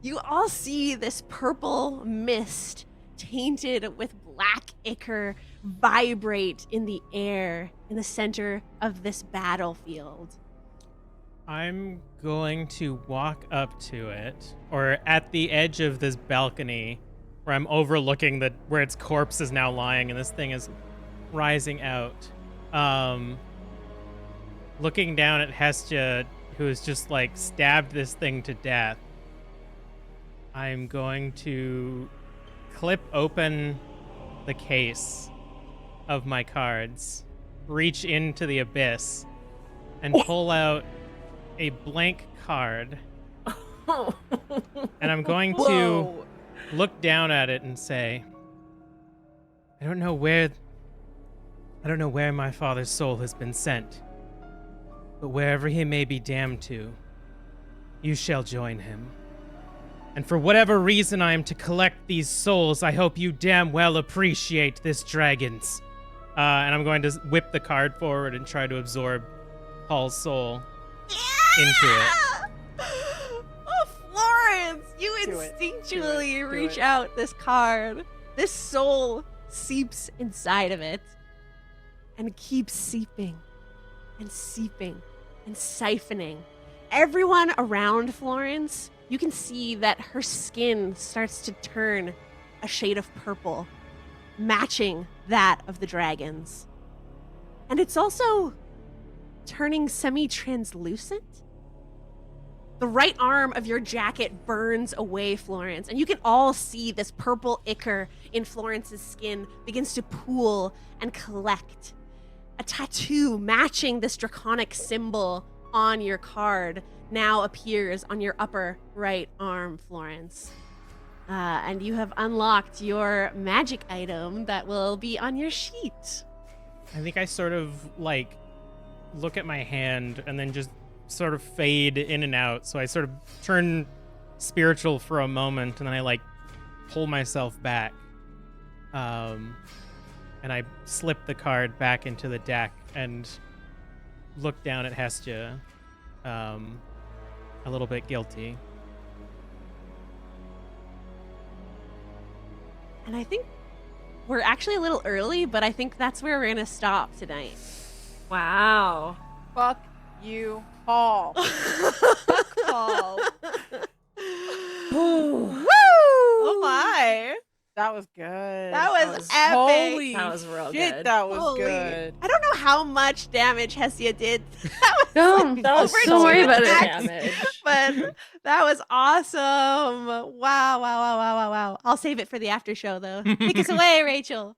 Speaker 1: you all see this purple mist tainted with black ichor vibrate in the air in the center of this battlefield.
Speaker 6: I'm going to walk up to it, or at the edge of this balcony where I'm overlooking where its corpse is now lying and this thing is rising out. Looking down at Hestia, who has just like stabbed this thing to death. I'm going to clip open the case of my cards, reach into the abyss, and pull out a blank card. And I'm going to look down at it and say, I don't know where my father's soul has been sent, but wherever he may be damned to, you shall join him. And for whatever reason I am to collect these souls, I hope you damn well appreciate this dragon's. And I'm going to whip the card forward and try to absorb Paul's soul into it.
Speaker 1: Oh, Florence, you
Speaker 4: Do it.
Speaker 1: instinctually
Speaker 4: Do
Speaker 1: reach
Speaker 4: it.
Speaker 1: out this card. This soul seeps inside of it and keeps seeping and seeping and siphoning. Everyone around Florence, you can see that her skin starts to turn a shade of purple, matching that of the dragons. And it's also turning semi-translucent. The right arm of your jacket burns away, Florence, and you can all see this purple ichor in Florence's skin begins to pool and collect. A tattoo matching this draconic symbol on your card now appears on your upper right arm, Florence. And you have unlocked your magic item that will be on your sheet.
Speaker 6: I think I sort of like look at my hand and then just sort of fade in and out. So I sort of turn spiritual for a moment and then I like pull myself back. And I slip the card back into the deck and look down at Hestia, a little bit guilty.
Speaker 1: And I think we're actually a little early, but I think that's where we're going to stop tonight.
Speaker 2: Wow.
Speaker 4: Fuck you, Paul.
Speaker 5: Paul.
Speaker 1: Woo!
Speaker 5: Oh my.
Speaker 4: That was good.
Speaker 1: That was epic.
Speaker 4: Holy
Speaker 2: That was real
Speaker 4: shit,
Speaker 2: good.
Speaker 4: that was
Speaker 1: Holy-
Speaker 4: good.
Speaker 1: I don't know how much damage Hestia did. That was
Speaker 3: Don't,
Speaker 2: That was
Speaker 3: don't worry about it.
Speaker 2: damage.
Speaker 1: but that was awesome. Wow. I'll save it for the after show, though. Take us away, Rachel.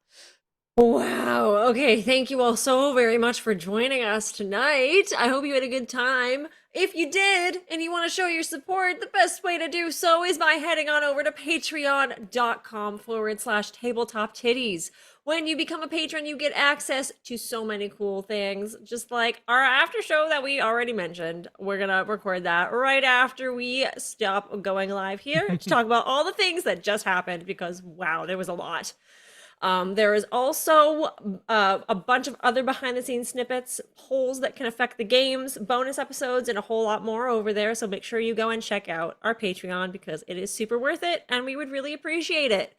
Speaker 2: Wow. Okay. Thank you all so very much for joining us tonight. I hope you had a good time. If you did and you want to show your support, the best way to do so is by heading on over to patreon.com/tabletop tiddies, When you become a patron, you get access to so many cool things, just like our after show that we already mentioned. We're gonna record that right after we stop going live here to talk about all the things that just happened, because wow, there was a lot. There is also a bunch of other behind the scenes snippets, polls that can affect the games, bonus episodes, and a whole lot more over there. So make sure you go and check out our Patreon because it is super worth it and we would really appreciate it.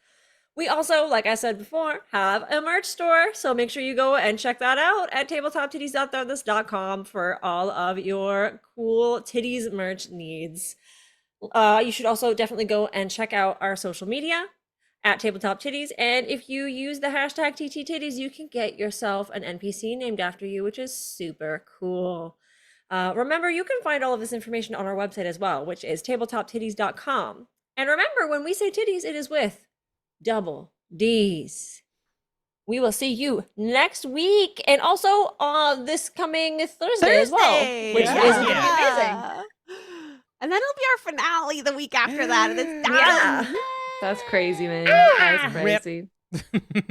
Speaker 2: We also, like I said before, have a merch store. So make sure you go and check that out at tabletoptiddies.threadless.com for all of your cool titties merch needs. You should also definitely go and check out our social media at Tabletop Tiddies, and if you use the hashtag TTTiddies, you can get yourself an NPC named after you, which is super cool. Remember, you can find all of this information on our website as well, which is tabletoptiddies.com. And remember, when we say titties, it is with double D's. We will see you next week, and also this coming Thursday as well, which
Speaker 1: Yeah.
Speaker 2: is gonna be amazing.
Speaker 1: And then it'll be our finale the week after that, and it's done.
Speaker 2: Yeah.
Speaker 3: That's crazy, man. That's
Speaker 6: Rip.
Speaker 3: crazy.
Speaker 1: Bye.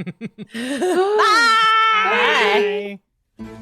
Speaker 6: Bye.